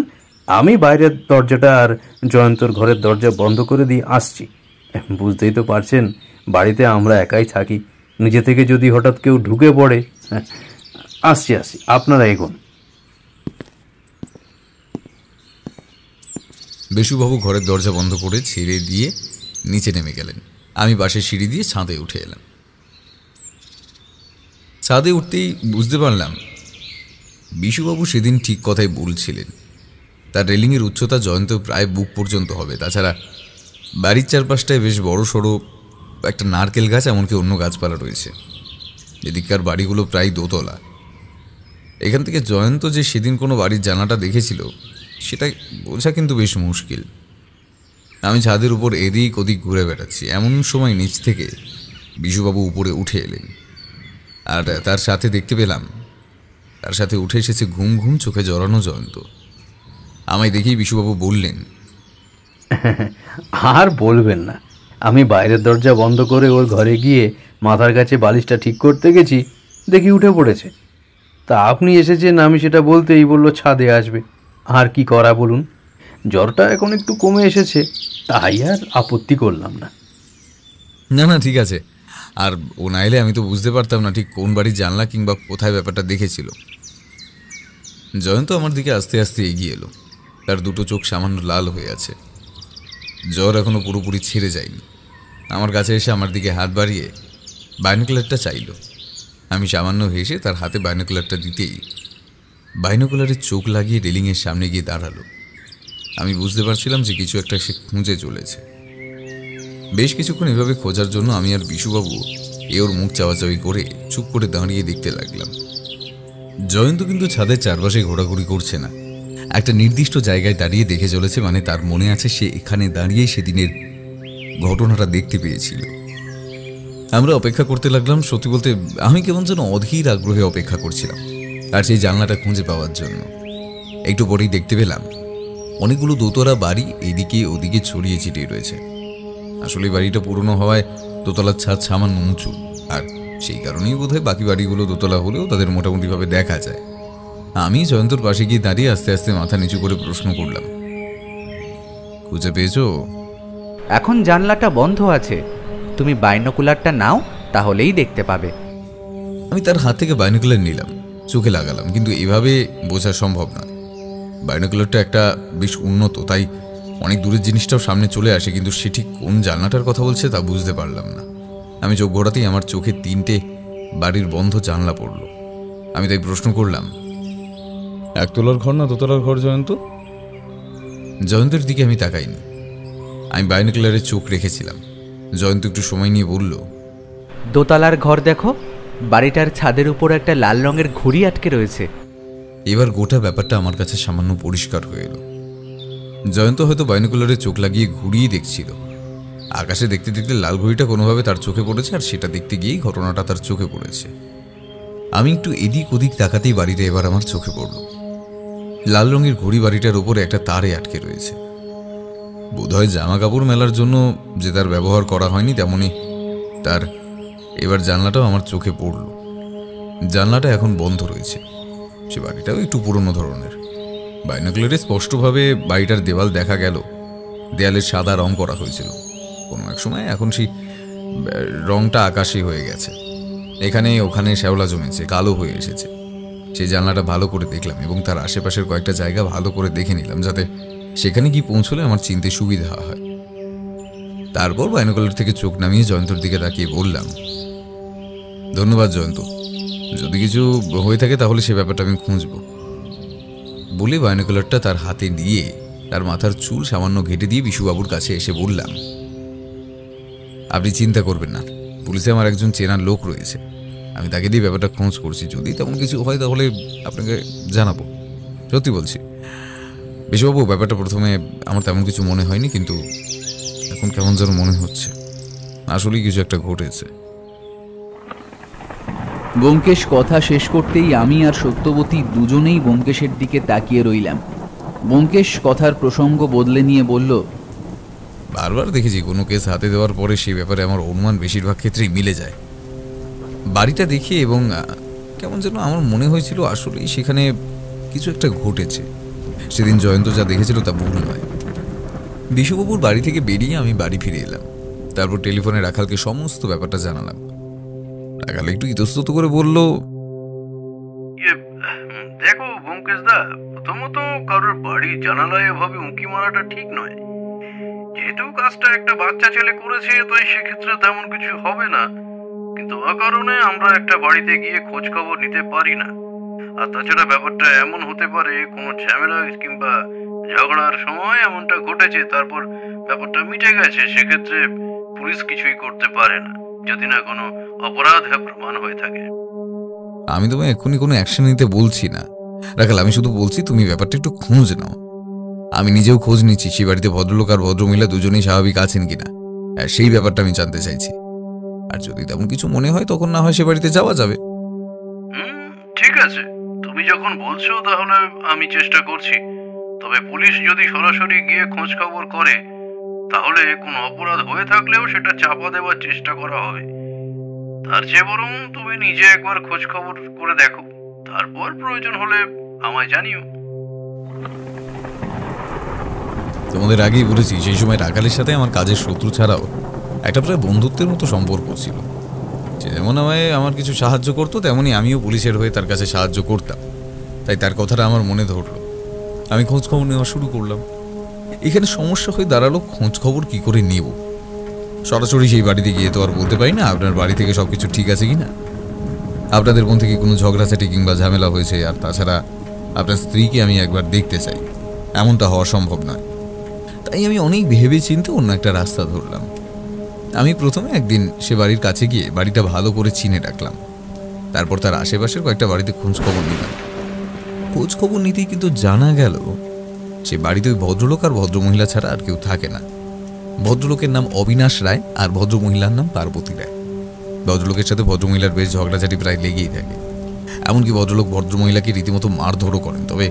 আমি বাইরের দরজাটা আর জয়ন্তর ঘরের দরজা বন্ধ করে দিয়ে আসছি। বুঝতেই তো পারছেন, বাড়িতে আমরা একাই থাকি, নিজে থেকে যদি হঠাৎ কেউ ঢুকে পড়ে। আসছি, আপনারা এগোন। বিশুবাবু ঘরের দরজা বন্ধ করে ছেড়ে দিয়ে নিচে নেমে গেলেন। আমি বাসের সিঁড়ি দিয়ে ছাদে উঠে এলাম। ছাদে উঠতেই বুঝতে পারলাম বিশুবাবু সেদিন ঠিক কথাই বলছিলেন। তার রেলিংয়ের উচ্চতা জয়ন্ত প্রায় বুক পর্যন্ত হবে। তাছাড়া বাড়ির চারপাশটায় বেশ বড় সড়ো একটা নারকেল গাছ, এমনকি অন্য গাছপালা রয়েছে। এদিককার বাড়িগুলো প্রায় দোতলা। এখান থেকে জয়ন্ত যে সেদিন কোনো বাড়ির জানাটা দেখেছিল সেটা বোঝা কিন্তু বেশ মুশকিল। আমি ছাদের উপর এদিক ওদিক ঘুরে বেড়াচ্ছি, এমন সময় নিচ থেকে বিশুবাবু উপরে উঠে এলেন। আর তার সাথে দেখতে পেলাম তার সাথে উঠে এসেছে ঘুম ঘুম চোখে জড়ানো জয়ন্ত। আমায় দেখেই বিশুবাবু বললেন, আর বলবেন না, আমি বাইরের দরজা বন্ধ করে ওর ঘরে গিয়ে মাথার কাছে বালিশটা ঠিক করতে গেছি, দেখি উঠে পড়েছে। তা আপনি এসেছেন, আমি সেটা বলতেই বললো ছাদে আসবে। আর কি করা বলুন, জ্বরটা এখন একটু কমে এসেছে, তাই আর আপত্তি করলাম না। না না ঠিক আছে। আর ও না এলে আমি তো বুঝতে পারতাম না ঠিক কোন বাড়ির জানলা কিংবা কোথায় ব্যাপারটা দেখেছিল। জয়ন্ত আমার দিকে আস্তে আস্তে এগিয়ে এলো। তার দুটো চোখ সামান্য লাল হয়ে আছে। জ্বর এখনো পুরোপুরি ছেড়ে যায়নি। আমার কাছে এসে আমার দিকে হাত বাড়িয়ে বাইনোকুলারটা চাইল। আমি সামান্য হেসে তার হাতে বাইনোকুলারটা দিতেই বাইনোকুলারে চোখ লাগিয়ে রেলিংয়ের সামনে গিয়ে দাঁড়ালো। আমি বুঝতে পারছিলাম যে কিছু একটা সে খুঁজে চলেছে। বেশ কিছুক্ষণ এভাবে খোঁজার জন্য আমি আর বিশুবাবু ওর মুখ চাওয়াচাওয়ি করে চুপ করে দাঁড়িয়ে দেখতে লাগলাম। জয়ন্ত কিন্তু ছাদের চারপাশে ঘোরাঘুরি করছে না, একটা নির্দিষ্ট জায়গায় দাঁড়িয়ে দেখে চলেছে। মানে তার মনে আছে সে এখানে দাঁড়িয়ে সেদিনের ঘটনাটা দেখতে পেয়েছিল। আমরা অপেক্ষা করতে লাগলাম। সত্যি বলতে আমি কেমন যেন অধীর আগ্রহে অপেক্ষা করছিলাম আর সেই জানলাটা খুঁজে পাওয়ার জন্য। একটু পরেই দেখতে পেলাম অনেকগুলো দোতলা বাড়ি এদিকে ওদিকে ছড়িয়ে ছিটিয়ে রয়েছে। আসলে বাড়িটা পুরনো হওয়ায় দোতলার ছাদ সামান্য উঁচু, আর সেই কারণেই বোধহয় বাকি বাড়িগুলো দোতলা হলেও তাদের মোটামুটিভাবে দেখা যায়। আমি জয়ন্তর পাশে গিয়ে দাঁড়িয়ে আস্তে আস্তে মাথা নিচু করে প্রশ্ন করলাম, খুঁজে পেয়েছো? এখন জানলাটা বন্ধ আছে, তুমি বাইনোকুলারটা নাও, তাহলেই দেখতে পাবে। আমি তার হাত থেকে বাইনোকুলার নিলাম, চোখে লাগালাম, কিন্তু এভাবে বোঝা সম্ভব না। বাইনোকুলারটা একটা বেশ উন্নত, তাই অনেক দূরের জিনিসটাও সামনে চলে আসে, কিন্তু সে ঠিক কোন জানলাটার কথা বলছে তা বুঝতে পারলাম না। আমি চোখ ঘোরাতেই আমার চোখে 3টে বাড়ির বন্ধ জানলা পড়ল। আমি তাই প্রশ্ন করলাম, একতলার ঘর না দোতলার ঘর জয়ন্ত? জয়ন্তের দিকে আমি তাকাইনি। আমি বাইনোকুলারে চোখ রেখেছিলাম। জয়ন্ত একটু সময় নিয়ে বলল, দোতলার ঘর দেখো, বাড়িটার ছাদের উপর একটা লাল রঙের ঘুড়ি আটকে রয়েছে। এবার গোটা ব্যাপারটা আমার কাছে সামান্য পরিষ্কার হয়ে এলো। জয়ন্ত হয়তো বাইনোকুলারে চোখ লাগিয়ে ঘুরিয়ে দেখছিল। আকাশে দেখতে দেখতে লাল ঘড়িটা কোনোভাবে তার চোখে পড়েছে, আর সেটা দেখতে গিয়েই ঘটনাটা তার চোখে পড়েছে। আমি একটু এদিক ওদিক তাকাতেই বাড়িটা এবার আমার চোখে পড়ল। লাল রঙের ঘড়ি বাড়িটার উপরে একটা তারে আটকে রয়েছে। বোধহয় জামা কাপড় মেলার জন্য যে তার ব্যবহার করা হয়নি, তেমনি তার এবার জানলাটাও আমার চোখে পড়ল। জানলাটা এখন বন্ধ রয়েছে। সে বাড়িটাও একটু পুরনো ধরনের। বাইনোকুলারে স্পষ্টভাবে বাড়িটার দেওয়াল দেখা গেল। দেয়ালের সাদা রং করা হয়েছিল কোনো এক সময়, এখন সেই রংটা আকাশি হয়ে গেছে। এখানে ওখানে শ্যাওলা জমেছে, কালো হয়ে এসেছে। সেই জানলাটা ভালো করে দেখলাম এবং তার আশেপাশের কয়েকটা জায়গা ভালো করে দেখে নিলাম, যাতে সেখানে গিয়ে পৌঁছলে আমার চিনতে সুবিধা হয়। তারপর বাইনোকুলার থেকে চোখ নামিয়ে জয়ন্তর দিকে তাকিয়ে বললাম, ধন্যবাদ জয়ন্ত, যদি কিছু হয়ে থাকে তাহলে সে ব্যাপারটা আমি খুঁজব। বলে বাইনোকুলারটা তার হাতে দিয়ে তার মাথার চুল সামান্য ঘেটে দিয়ে বিশুবাবুর কাছে এসে বললাম, আপনি চিন্তা করবেন না, পুলিশে আমার একজন চেনার লোক রয়েছে, আমি তাকে দিয়ে ব্যাপারটা খোঁজ করছি। যদি তেমন কিছু হয় তাহলে আপনাকে জানাবো। সত্যি বলছি বিশুবাবু, ব্যাপারটা প্রথমে আমার তেমন কিছু মনে হয়নি, কিন্তু এখন কেমন যেন মনে হচ্ছে আসলেই কিছু একটা ঘটেছে। ব্যোমকেশ কথা শেষ করতেই আমি আর সত্যবতী দুজনেই ব্যোমকেশের দিকে তাকিয়ে রইলাম। ব্যোমকেশ কথার প্রসঙ্গ বদলে নিয়ে বলল, বারবার দেখেছি কোনো কেস হাতে দেওয়ার পরে সেই ব্যাপারে আমার অনুমান বেশিরভাগ ক্ষেত্রেই মিলে যায়। বাড়িটা দেখে এবং কেমন যেন আমার মনে হয়েছিল আসলেই সেখানে কিছু একটা ঘটেছে। সেদিন জয়ন্ত যা দেখেছিল তা ভুল নয়। বিশুবাবুর বাড়ি থেকে বেরিয়ে আমি বাড়ি ফিরে এলাম। তারপর টেলিফোনে রাখালকে সমস্ত ব্যাপারটা জানালাম। রাখাল একটু ইতস্তত করে বলল, দেখো ব্যোমকেশ দা, প্রথমত কারোর বাড়ি জানালায় এভাবে উঁকি মারাটা ঠিক নয়। যেহেতু কাজটা একটা বাচ্চা ছেলে করেছে, তাই সেক্ষেত্রে তেমন কিছু হবে না, কিন্তু কারণে আমরা একটা বাড়িতে গিয়ে খোঁজ খবর নিতে পারি না। আর তাছাড়া ব্যাপারটা এমন হতে পারে কোনো ঝামেলা কিংবা ঝগড়ার সময় এমনটা ঘটেছে, তারপর ব্যাপারটা মিটে গেছে। সেক্ষেত্রে পুলিশ কিছুই করতে পারে না যদি না কোনো অপরাধ প্রমাণ হয়ে থাকে। আমি তোমায় এক্ষুনি কোনো অ্যাকশন নিতে বলছি না রাখাল, আমি শুধু বলছি তুমি ব্যাপারটা একটু খোঁজ নাও। আমি নিজেও খোঁজ নিচ্ছি সেই বাড়িতে ভদ্রলোক আর ভদ্রমহিলা দুজনেই স্বাভাবিক আছেন কিনা, সেই ব্যাপারটা আমি জানতে চাইছি। আর যদি তেমন কিছু মনে হয় তখন না হয় সে বাড়িতে যাওয়া যাবে। ঠিক আছে, তুমি যখন বলছো তাহলে আমি চেষ্টা করছি। তবে পুলিশ যদি সরাসরি গিয়ে খোঁজ খবর করে তাহলে কোনো অপরাধ হয়ে থাকলেও সেটা চাপা দেওয়ার চেষ্টা করা হবে। তার চেয়ে বরং তুমি নিজে একবার খোঁজ খবর করে দেখো, তারপর প্রয়োজন হলে আমায় জানিও। তোমাদের আগেই বলেছি সেই সময় রাখালের সাথে আমার কাজের শত্রু ছাড়াও একটা প্রায় বন্ধুত্বের মতো সম্পর্ক ছিল। সে যেমন আমায় আমার কিছু সাহায্য করতো, তেমনি আমিও পুলিশের হয়ে তার কাছে সাহায্য করতাম। তাই তার কথাটা আমার মনে ধরলো। আমি খোঁজ খবর নেওয়া শুরু করলাম। এখানে সমস্যা হয়ে দাঁড়ালো খোঁজ খবর কি করে নেব। সরাসরি সেই বাড়িতে গিয়ে তো আর বলতে পারি না আপনার বাড়ি থেকে সবকিছু ঠিক আছে কিনা, আপনাদের মধ্যে কি কোনো ঝগড়াঝাটি কিংবা ঝামেলা হয়েছে। আর তাছাড়া আপনার স্ত্রীকে আমি একবার দেখতে চাই, এমনটা হওয়া সম্ভব নয়। তাই আমি অনেক ভেবে চিন্তে অন্য একটা রাস্তা ধরলাম। আমি প্রথমে একদিন সে বাড়ির কাছে গিয়ে বাড়িটা ভালো করে চিনে রাখলাম। তারপর তার আশেপাশের কয়েকটা বাড়িতে খোঁজ খবর নিলাম। খোঁজ খবর নিতেই কিন্তু জানা গেল সে বাড়িতে ওই ভদ্রলোক আর ভদ্রমহিলা ছাড়া আর কেউ থাকে না। ভদ্রলোকের নাম অবিনাশ রায় আর ভদ্রমহিলার নাম পার্বতী রায়। ভদ্রলোকের সাথে ভদ্রমহিলার বেশ ঝগড়াঝাটি প্রায় লেগেই থাকে, এমনকি ভদ্রলোক ভদ্রমহিলাকে রীতিমতো মারধরও করেন। তবে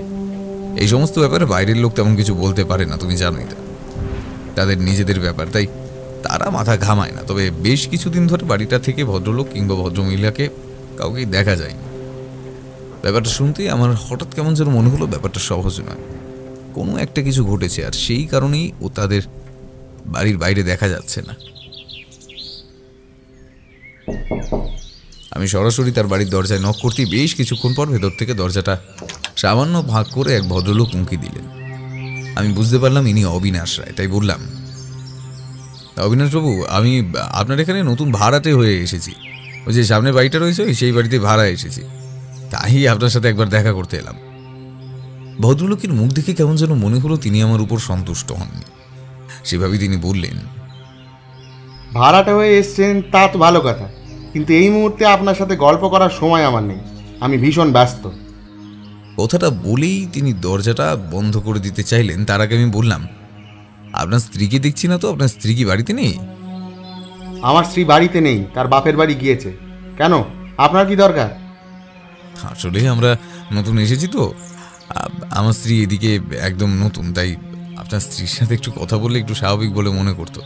এই সমস্ত ব্যাপারে বাইরের লোক তেমন কিছু বলতে পারে না, তুমি জানোই তা, তাদের নিজেদের ব্যাপার, তাই তারা মাথা ঘামায় না। তবে বেশ কিছুদিন ধরে বাড়িটা থেকে ভদ্রলোক কিংবা ভদ্রমহিলাকে কাউকেই দেখা যায়নি। ব্যাপারটা শুনতেই আমার হঠাৎ কেমন যেন মনে হলো ব্যাপারটা সহজ নয়, কোনো একটা কিছু ঘটেছে, আর সেই কারণেই ও তাদের বাড়ির বাইরে দেখা যাচ্ছে না। আমি সরাসরি তার বাড়ির দরজায় নক করতেই বেশ কিছুক্ষণ পর ভেতর থেকে দরজাটা সামান্য ভাগ করে এক ভদ্রলোক উঁকি দিলেন। আমি বুঝতে পারলাম ইনি অবিনাশ রায়, তাই বললাম, অবিনাশবাবু, আমি আপনার এখানে নতুন ভাড়াটে হয়ে এসেছি। ওই যে সামনে বাড়িটা রয়েছে সেই বাড়িতে ভাড়া এসেছি, তাই আপনার সাথে একবার দেখা করতে এলাম। ভদ্রলোকের মুখ দেখে কেমন যেন মনে হলো তিনি আমার উপর সন্তুষ্ট হননি। সেভাবেই তিনি বললেন, ভাড়াটে হয়ে এসছেন তা তো ভালো কথা, কিন্তু এই মুহূর্তে আপনার সাথে গল্প করার সময় আমার নেই, আমি ভীষণ ব্যস্ত। কথাটা বলেই তিনি দরজাটা বন্ধ করে দিতে চাইলেন। তার আগে আমি বললাম, আপনার স্ত্রীকে দেখছি না তো, আপনার স্ত্রী কি বাড়িতে নেই? আমার স্ত্রী বাড়িতে নেই, তার বাপের বাড়ি গিয়েছে। কেন, আপনার কি দরকার? আসলে আমরা নতুন এসেছি তো, আমার স্ত্রী এদিকে একদম নতুন, তাই আপনার স্ত্রীর সাথে একটু কথা বললে একটু স্বাভাবিক বলে মনে করতো।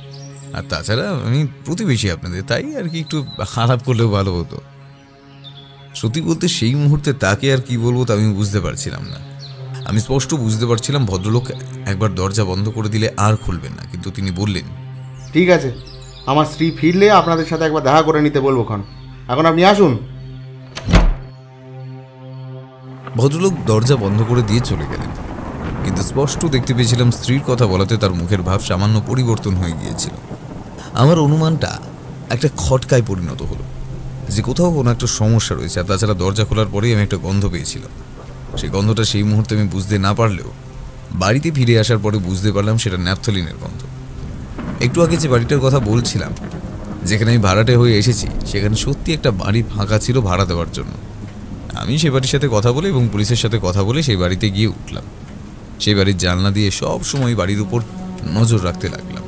আর তাছাড়া আমি প্রতিবেশী আপনাদের, তাই আর কি একটু খারাপ করলেও ভালো হতো। সত্যি বলতে সেই মুহূর্তে তাকে আর কি বলবো তা আমি বুঝতে পারছিলাম না। আমি স্পষ্ট বুঝতে পারছিলাম ভদ্রলোক একবার দরজা বন্ধ করে দিলে আর খুলবেন না, কিন্তু তিনি বললেন, ঠিক আছে, আমার স্ত্রী ফিরলে আপনাদের সাথে একবার দেখা করে নিতে বলবো। এখন আপনি আসুন। ভদ্রলোক দরজা বন্ধ করে দিয়ে চলে গেলেন, কিন্তু স্পষ্ট দেখতে পেয়েছিলাম স্ত্রীর কথা বলাতে তার মুখের ভাব সামান্য পরিবর্তন হয়ে গিয়েছিল। আমার অনুমানটা একটা খটকায় পরিণত হলো যে কোথাও কোনো একটা সমস্যা রয়েছে। আর তাছাড়া দরজা খোলার পরেই আমি একটা গন্ধ পেয়েছিলাম। সেই গন্ধটা সেই মুহূর্তে আমি বুঝতে না পারলেও বাড়িতে ফিরে আসার পরে বুঝতে পারলাম সেটা ন্যাপথলিনের গন্ধ। একটু আগে যে বাড়িটার কথা বলছিলাম, যেখানে আমি ভাড়াটে হয়ে এসেছি, সেখানে সত্যি একটা বাড়ি ফাঁকা ছিল ভাড়া দেওয়ার জন্য। আমি সে বাড়ির সাথে কথা বলে এবং পুলিশের সাথে কথা বলে সেই বাড়িতে গিয়ে উঠলাম। সেই বাড়ির জানলা দিয়ে সব সময় বাড়ির উপর নজর রাখতে লাগলাম।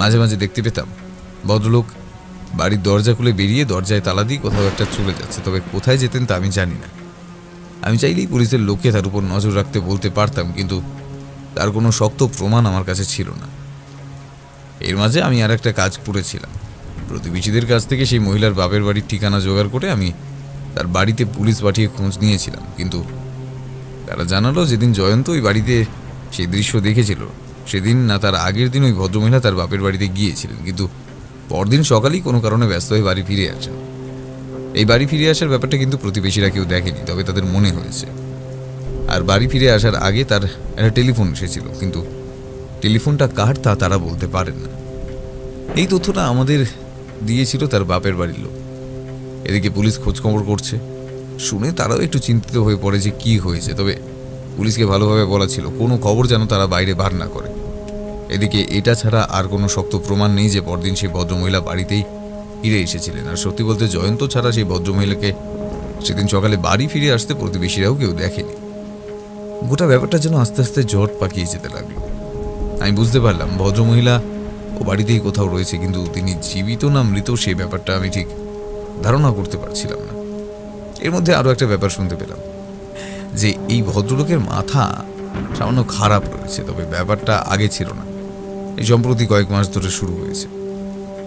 মাঝে মাঝে দেখতে পেতাম ভদ্রলোক বাড়ির দরজা খুলে বেরিয়ে দরজায় তালা দিয়ে কোথাও একটা চলে যাচ্ছে, তবে কোথায় যেতেন তা আমি জানি না। আমি চাইলেই পুলিশের লোককে তার উপর নজর রাখতে বলতে পারতাম, কিন্তু তার কোনো শক্ত প্রমাণ আমার কাছে ছিল না। এর মাঝে আমি আর একটা কাজ করেছিলাম। প্রতিবেশীদের কাছ থেকে সেই মহিলার বাপের বাড়ির ঠিকানা জোগাড় করে আমি তার বাড়িতে পুলিশ পাঠিয়ে খোঁজ নিয়েছিলাম, কিন্তু তারা জানালো যেদিন জয়ন্ত ওই বাড়িতে সেই দৃশ্য দেখেছিল সেদিন না তার আগের দিন ওই ভদ্রমহিলা তার বাপের বাড়িতে গিয়েছিলেন, কিন্তু পরদিন সকালেই কোনো কারণে ব্যস্ত হয়ে বাড়ি ফিরে আসেন। এই বাড়ি ফিরে আসার ব্যাপারটা কিন্তু প্রতিবেশীরা কেউ দেখেনি, তবে তাদের মনে হয়েছে। আর বাড়ি ফিরে আসার আগে তার একটা টেলিফোন এসেছিল, কিন্তু টেলিফোনটা কার তা তারা বলতে পারেন না। এই তথ্যটা আমাদের দিয়েছিল তার বাপের বাড়ির লোক। এদিকে পুলিশ খোঁজখবর করছে, শুনে তারাও একটু চিন্তিত হয়ে পড়ে যে কি হয়েছে। তবে পুলিশকে ভালোভাবে বলা ছিল কোনো খবর যেন তারা বাইরে বার না করে। এদিকে এটা ছাড়া আর কোনো শক্ত প্রমাণ নেই যে পরদিন সেই ভদ্রমহিলা বাড়িতেই ফিরে এসেছিলেন। আর সত্যি বলতে জয়ন্ত ছাড়া সেই ভদ্রমহিলাকে সেদিন সকালে বাড়ি ফিরে আসতে প্রতিবেশীরাও কেউ দেখেনি। গোটা ব্যাপারটা যেন আস্তে আস্তে জট পাকিয়ে যেতে লাগলো। আমি বুঝতে পারলাম ভদ্রমহিলা ও বাড়িতেই কোথাও রয়েছে, কিন্তু তিনি জীবিত না মৃত সেই ব্যাপারটা আমি ঠিক ধারণা করতে পারছিলাম না। এর মধ্যে আরও একটা ব্যাপার শুনতে পেলাম যে এই ভদ্রলোকের মাথা সামান্য খারাপ রয়েছে, তবে ব্যাপারটা আগে ছিল না, এই সম্প্রতি কয়েক মাস ধরে শুরু হয়েছে।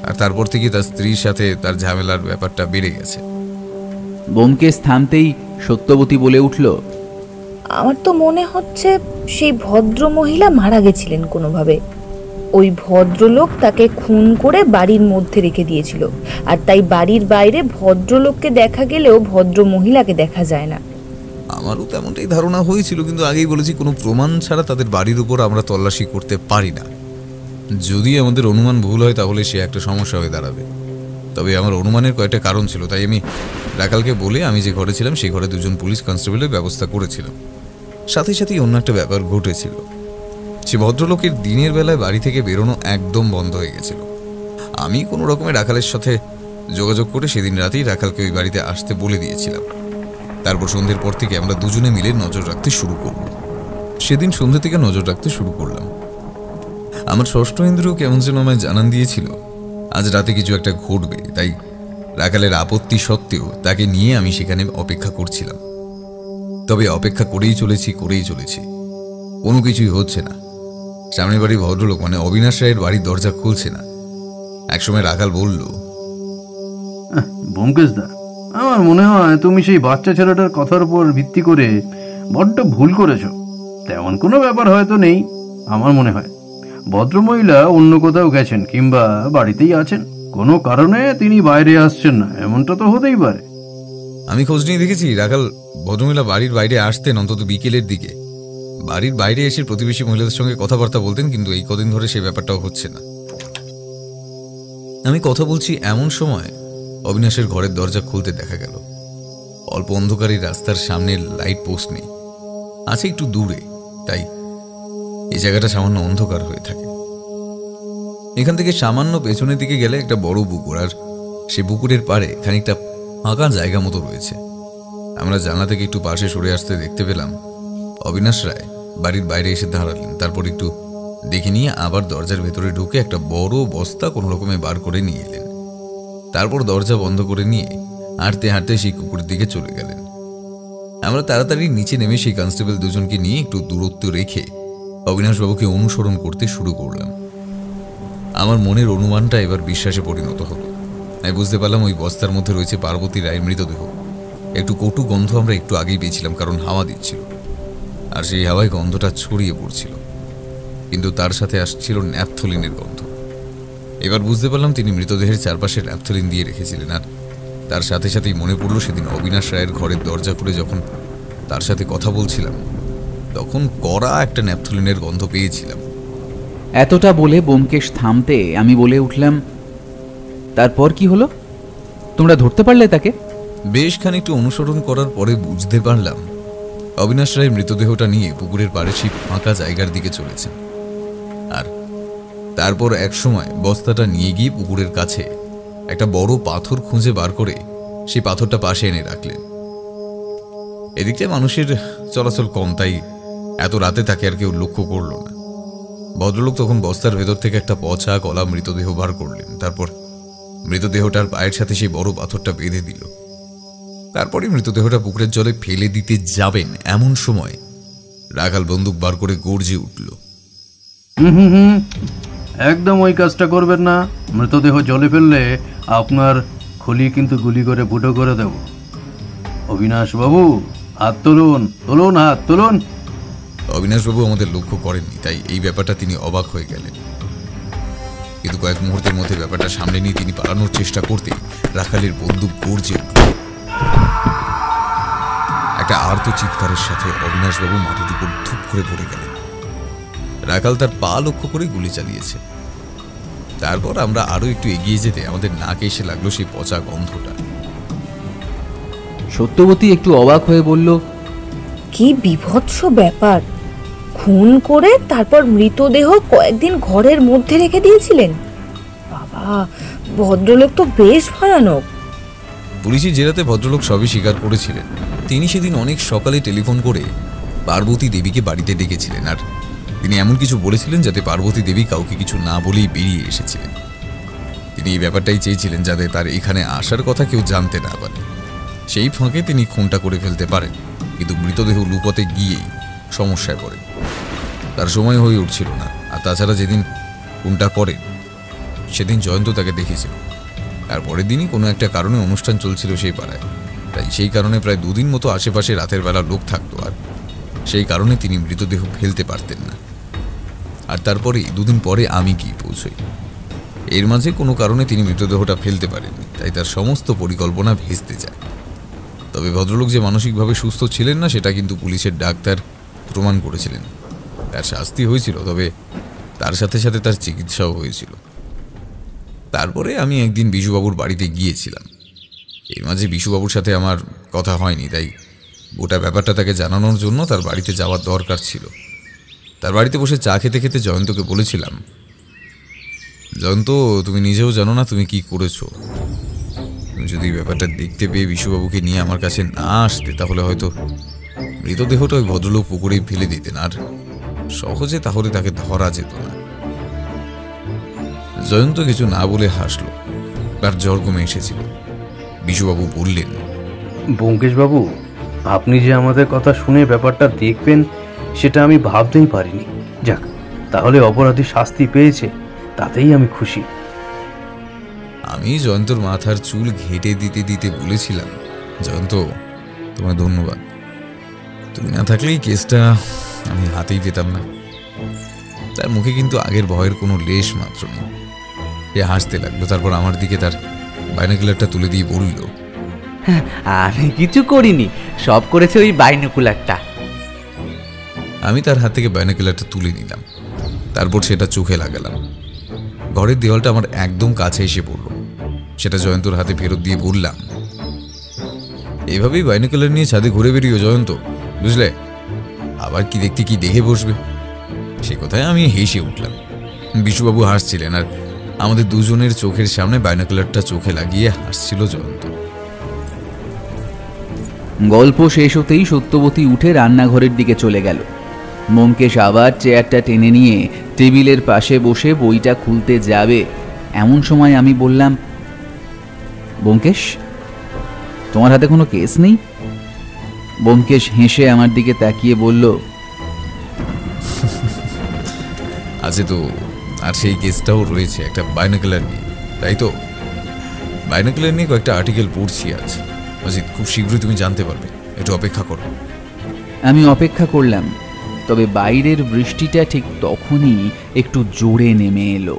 আর তারপর থেকে তার স্ত্রীর সাথে তার ঝামেলার ব্যাপারটা বেড়ে গেছে। ব্যোমকেশ থামতেই সত্যবতী বলে উঠল, আমার তো মনে হচ্ছে সেই ভদ্র মহিলা মারা গেছিলেন কোনোভাবে। ওই ভদ্রলোক তাকে খুন করে বাড়ির মধ্যে রেখে দিয়েছিল, আর তাই বাড়ির বাইরে ভদ্রলোককে দেখা গেলেও ভদ্র মহিলাকে দেখা যায় না। আমারও তেমনটাই ধারণা হয়েছিল, কিন্তু আগেই বলেছি কোনো প্রমাণ ছাড়া তাদের বাড়ির উপর আমরা তল্লাশি করতে পারি না। যদি আমাদের অনুমান ভুল হয় তাহলে সে একটা সমস্যা হয়ে দাঁড়াবে। তবে আমার অনুমানের কয়েকটা কারণ ছিল, তাই আমি রাখালকে বলে আমি যে ঘরে ছিলাম সেই ঘরে 2জন পুলিশ কনস্টেবলের ব্যবস্থা করেছিলাম। সাথে সাথেই অন্য একটা ব্যাপার ঘটেছিল। সে ভদ্রলোকের দিনের বেলায় বাড়ি থেকে বেরোনো একদম বন্ধ হয়ে গেছিল। আমি কোনো রকমে রাখালের সাথে যোগাযোগ করে সেদিন রাতেই রাখালকে ওই বাড়িতে আসতে বলে দিয়েছিলাম। তারপর সন্ধ্যের পর থেকে আমরা দুজনে মিলে নজর রাখতে শুরু করব। সেদিন সন্ধ্যে থেকে নজর রাখতে শুরু করলাম। আমার ষষ্ঠ ইন্দ্রিয় কেমন যেন আমায় জানান দিয়েছিল আজ রাতে কিছু একটা ঘটবে, তাই রাখালের আপত্তি সত্ত্বেও তাকে নিয়ে আমি সেখানে অপেক্ষা করছিলাম। তবে অপেক্ষা করেই চলেছি, কোনো কিছুই হচ্ছে না। সামনের বাড়ির ভদ্রলোক মানে অবিনাশ রায়ের বাড়ির দরজা খুলছে না। একসময় রাখাল বলল, ব্যোমকেশদা, আমার মনে হয় তুমি সেই বাচ্চা ছেলেটার কথার উপর ভিত্তি করে বড্ড ভুল করেছো। তেমন কোনো ব্যাপার হয়তো নেই। আমার মনে হয় ভদ্রমহিলা অন্য কোথাও গেছেন কিংবা বাড়িতেই আছেন, কোনো কারণে তিনি বাইরে আসছেন না, এমনটা তো হতেই পারে। আমি খোঁজ নিয়ে দেখেছি রাখাল ভদ্রমহিলা বাড়ির বাইরে আসতেন অন্তত বিকেলের দিকে। বাড়ির বাইরে এসে প্রতিবেশী মহিলাদের সঙ্গে কথাবার্তা বলতেন, কিন্তু এই কদিন ধরে সেই ব্যাপারটাও হচ্ছে না। আমি কথা বলছি এমন সময় অবিনাশের ঘরের দরজা খুলতে দেখা গেল। অল্প অন্ধকারী রাস্তার সামনে লাইট পোস্ট নেই, আছে একটু দূরে, তাই এই জায়গাটা সামান্য অন্ধকার হয়ে থাকে। এখান থেকে সামান্য পেছনের দিকে গেলে একটা বড় পুকুর, আর সে পুকুরের পাড়ে খানিকটা ফাঁকা জায়গা মতো রয়েছে। আমরা জানলা থেকে একটু পাশে সরে আসতে দেখতে পেলাম অবিনাশ রায় বাড়ির বাইরে এসে দাঁড়ালেন। তারপর একটু দেখে নিয়ে আবার দরজার ভেতরে ঢুকে একটা বড় বস্তা কোনো রকমে বার করে নিয়ে এলেন। তারপর দরজা বন্ধ করে নিয়ে হাঁটতে হাঁটতে সেই কুকুরের দিকে চলে গেলেন। আমরা তাড়াতাড়ি নিচে নেমে সেই কনস্টেবল দুজনকে নিয়ে একটু দূরত্ব রেখে অবিনাশবাবুকে অনুসরণ করতে শুরু করলাম। আমার মনের অনুমানটা এবার বিশ্বাসে পরিণত হলো। আমি বুঝতে পারলাম ওই বস্তার মধ্যে রয়েছে পার্বতী রায়ের মৃতদেহ। একটু কটু গন্ধ আমরা একটু আগেই পেয়েছিলাম, কারণ হাওয়া দিচ্ছিল, আর সেই হাওয়ায় গন্ধটা ছড়িয়ে পড়ছিল, কিন্তু তার সাথে আসছিল ন্যাপথলিনের গন্ধ। এবার বুঝতে পারলাম তিনি মৃতদেহের চারপাশে ন্যাপথলিন দিয়ে রেখেছিলেন। আর তার সাথে সাথেই মনে পড়ল সেদিন অবিনাশ রায়ের ঘরের দরজা খুলে যখন তার সাথে কথা বলছিলাম তখন কড়া একটা ন্যাপথলিনের গন্ধ পেয়েছিলাম। এতটা বলে ব্যোমকেশ থামতে আমি বলে উঠলাম, তারপর কি হলো? তোমরা ধরতে পারলে তাকে? বেশ খানিকটু অনুসরণ করার পরে বুঝতে পারলাম অবিনাশ রায়ের মৃতদেহটা নিয়ে পুকুরের পাড়ে সেই ফাঁকা জায়গার দিকে চলেছেন। আর তারপর এক সময় বস্তাটা নিয়ে গিয়ে পুকুরের কাছে একটা বড় পাথর খুঁজে বার করে সেই পাথরটা পাশে এনে রাখলেন। এদিকে মানুষের চলাচল কম, তাই এত রাতে তাকে আর কেউ লক্ষ্য করল না। ভদ্রলোক তখন বস্তার ভেতর থেকে একটা পচা গলা মৃতদেহ বার করলেন। তারপর মৃতদেহটার পায়ের সাথে সেই বড় পাথরটা বেঁধে দিল। তারপরে মৃতদেহটা পুকুরের জলে ফেলে দিতে যাবেন এমন সময় রাখাল বন্দুক বার করে গর্জে উঠল, একদম ওই কাজটা করবেন না। মৃতদেহ জলে ফেললে আপনার খলি কিন্তু গুলি করে ফুটো করে দেব। অবিনাশ বাবু, হাত তুলুন, হাত তুলুন। অবিনাশবাবু আমাদের লক্ষ্য করেননি, তাই এই ব্যাপারটা তিনি অবাক হয়ে গেলেন। কিন্তু কয়েক মুহূর্তের মধ্যে ব্যাপারটা সামনে নিয়ে তিনি পালানোর চেষ্টা করতে রাখালের বন্দুক গর্জে উঠল। একটা আর্ত চিৎকারের সাথে অবিনাশবাবু মাটির উপর ধূপ করে পড়ে গেলেন। রাখাল তার পা লক্ষ্য করে গুলি চালিয়েছে। তারপর আমরা আরো একটু এগিয়ে যেতে আমাদের নাকে এসে লাগলো সেই পচা গন্ধটা। সত্যবতী একটু অবাক হয়ে বলল, কি বিভৎস ব্যাপার! খুন করে তারপর মৃতদেহ কয়েকদিন ঘরের মধ্যে রেখে দিয়েছিলেন। বাবা, ভদ্রলোক তো বেশ ভয়ানক। পুলিশি জেরাতে ভদ্রলোক সবই স্বীকার করেছিলেন। তিনি সেদিন অনেক সকালে টেলিফোন করে পার্বতী দেবীকে বাড়িতে ডেকেছিলেন, আর তিনি এমন কিছু বলেছিলেন যাতে পার্বতী দেবী কাউকে কিছু না বলেই বেরিয়ে এসেছিলেন। তিনি এই ব্যাপারটাই চেয়েছিলেন যাতে তার এখানে আসার কথা কেউ জানতে না পারে। সেই ফাঁকে তিনি খুনটা করে ফেলতে পারেন, কিন্তু মৃতদেহ লুকোতে গিয়েই সমস্যায় পড়েন। তার সময় হয়ে উঠছিল না। আর তাছাড়া যেদিন খুনটা করেন সেদিন জয়ন্ত তাকে দেখেছিল। আর পরের দিনই কোনো একটা কারণে অনুষ্ঠান চলছিল সেই পাড়ায়, তাই সেই কারণে প্রায় 2 দিন মতো আশেপাশে রাতের বেলা লোক থাকতো, আর সেই কারণে তিনি মৃতদেহ ফেলতে পারতেন না। আর তারপরেই 2 দিন পরে আমি গিয়ে পৌঁছই। এর মাঝে কোনো কারণে তিনি মৃতদেহটা ফেলতে পারেননি, তাই তার সমস্ত পরিকল্পনা ভেস্তে যায়। তবে ভদ্রলোক যে মানসিকভাবে সুস্থ ছিলেন না সেটা কিন্তু পুলিশের ডাক্তার প্রমাণ করেছিলেন। তার শাস্তি হয়েছিল, তবে তার সাথে সাথে তার চিকিৎসাও হয়েছিল। তারপরে আমি একদিন বিশুবাবুর বাড়িতে গিয়েছিলাম। এর মাঝে বিশুবাবুর সাথে আমার কথা হয়নি, তাই গোটা ব্যাপারটা তাকে জানানোর জন্য তার বাড়িতে যাওয়ার দরকার ছিল। তার বাড়িতে বসে চা খেতে খেতে জয়ন্তকে বলেছিলাম, জয়ন্ত, তুমি নিজেও জানো না তুমি কি করেছো। তুমি যদি ব্যাপারটা দেখতে পেয়ে বিশুবাবুকে নিয়ে আমার কাছে না আসতে, তাহলে হয়তো মৃতদেহটা ওই ভদ্রলোক পুকুরেই ফেলে দিতেন, আর সহজে তাহলে তাকে ধরা যেত না। জয়ন্ত কিছু না বলে হাসলো। তার জ্বর কমে এসেছিল। বিশুবাবু বললেন, ব্যোমকেশবাবু, আপনি যে আমাদের কথা শুনে ব্যাপারটা দেখবেন সেটা আমি ভাবতেই পারিনি। যাক, তাহলে অপরাধী শাস্তি পেয়েছে, তাতেই আমি খুশি। আমি জয়ন্তর মাথার চুল ঘেটে দিতে দিতে বলেছিলাম, জয়ন্ত, তোমায় ধন্যবাদ। তুমি না থাকলে এই কেসটা আমি হাতেই পেতাম না। তার মুখে কিন্তু আগের ভয়ের কোনো লেশ মাত্র নেই। এ হাসতে লাগলো। তারপর আমার দিকে তার বাইনোকুলারটা তুলে দিয়ে বলল, আমি কিছু করিনি, সব করেছে ওই বাইনোকুলারটা। আমি তার হাত থেকে বাইনোকুলারটা তুলে নিলাম। তারপর সেটা চোখে লাগালাম। ঘরের দেওয়ালটা আমার একদম কাছে এসে পড়ল। সেটা জয়ন্তর হাতে ফেরত দিয়ে বললাম, এইভাবেই বাইনোকুলার নিয়ে ছাদে ঘুরে বেরিয়েও জয়ন্ত, বুঝলে? আবার কি দেখতে কি দেখে বসবে। সে কথায় আমি হেসে উঠলাম। বিশুবাবু হাসছিলেন, আর আমাদের দুজনের চোখের সামনে বাইনোকুলারটা চোখে লাগিয়ে হাসছিল জয়ন্ত। গল্প শেষ হতেই সত্যবতী উঠে রান্নাঘরের দিকে চলে গেল। ব্যোমকেশ আবার চেয়ারটা টেনে নিয়ে টেবিলের পাশে বসে বইটা খুলতে যাবে, এমন সময় আমি বললাম, ব্যোমকেশ, তোমার হাতে কোনো কেস নেই? ব্যোমকেশ হেসে আমার দিকে তাকিয়ে বলল, আছে তো, আর সেই কেসটাও রয়েছে একটা বাইনোকুলার নিয়ে, তাই তো? বাইনোকুলার নিয়ে কয়েকটা আর্টিকেল পড়ছি আজ। অজিত, খুব শীঘ্রই তুমি জানতে পারবে, একটু অপেক্ষা করো। আমি অপেক্ষা করলাম। তবে বাইরের বৃষ্টিটা ঠিক তখনই একটু জোরে নেমে এলো।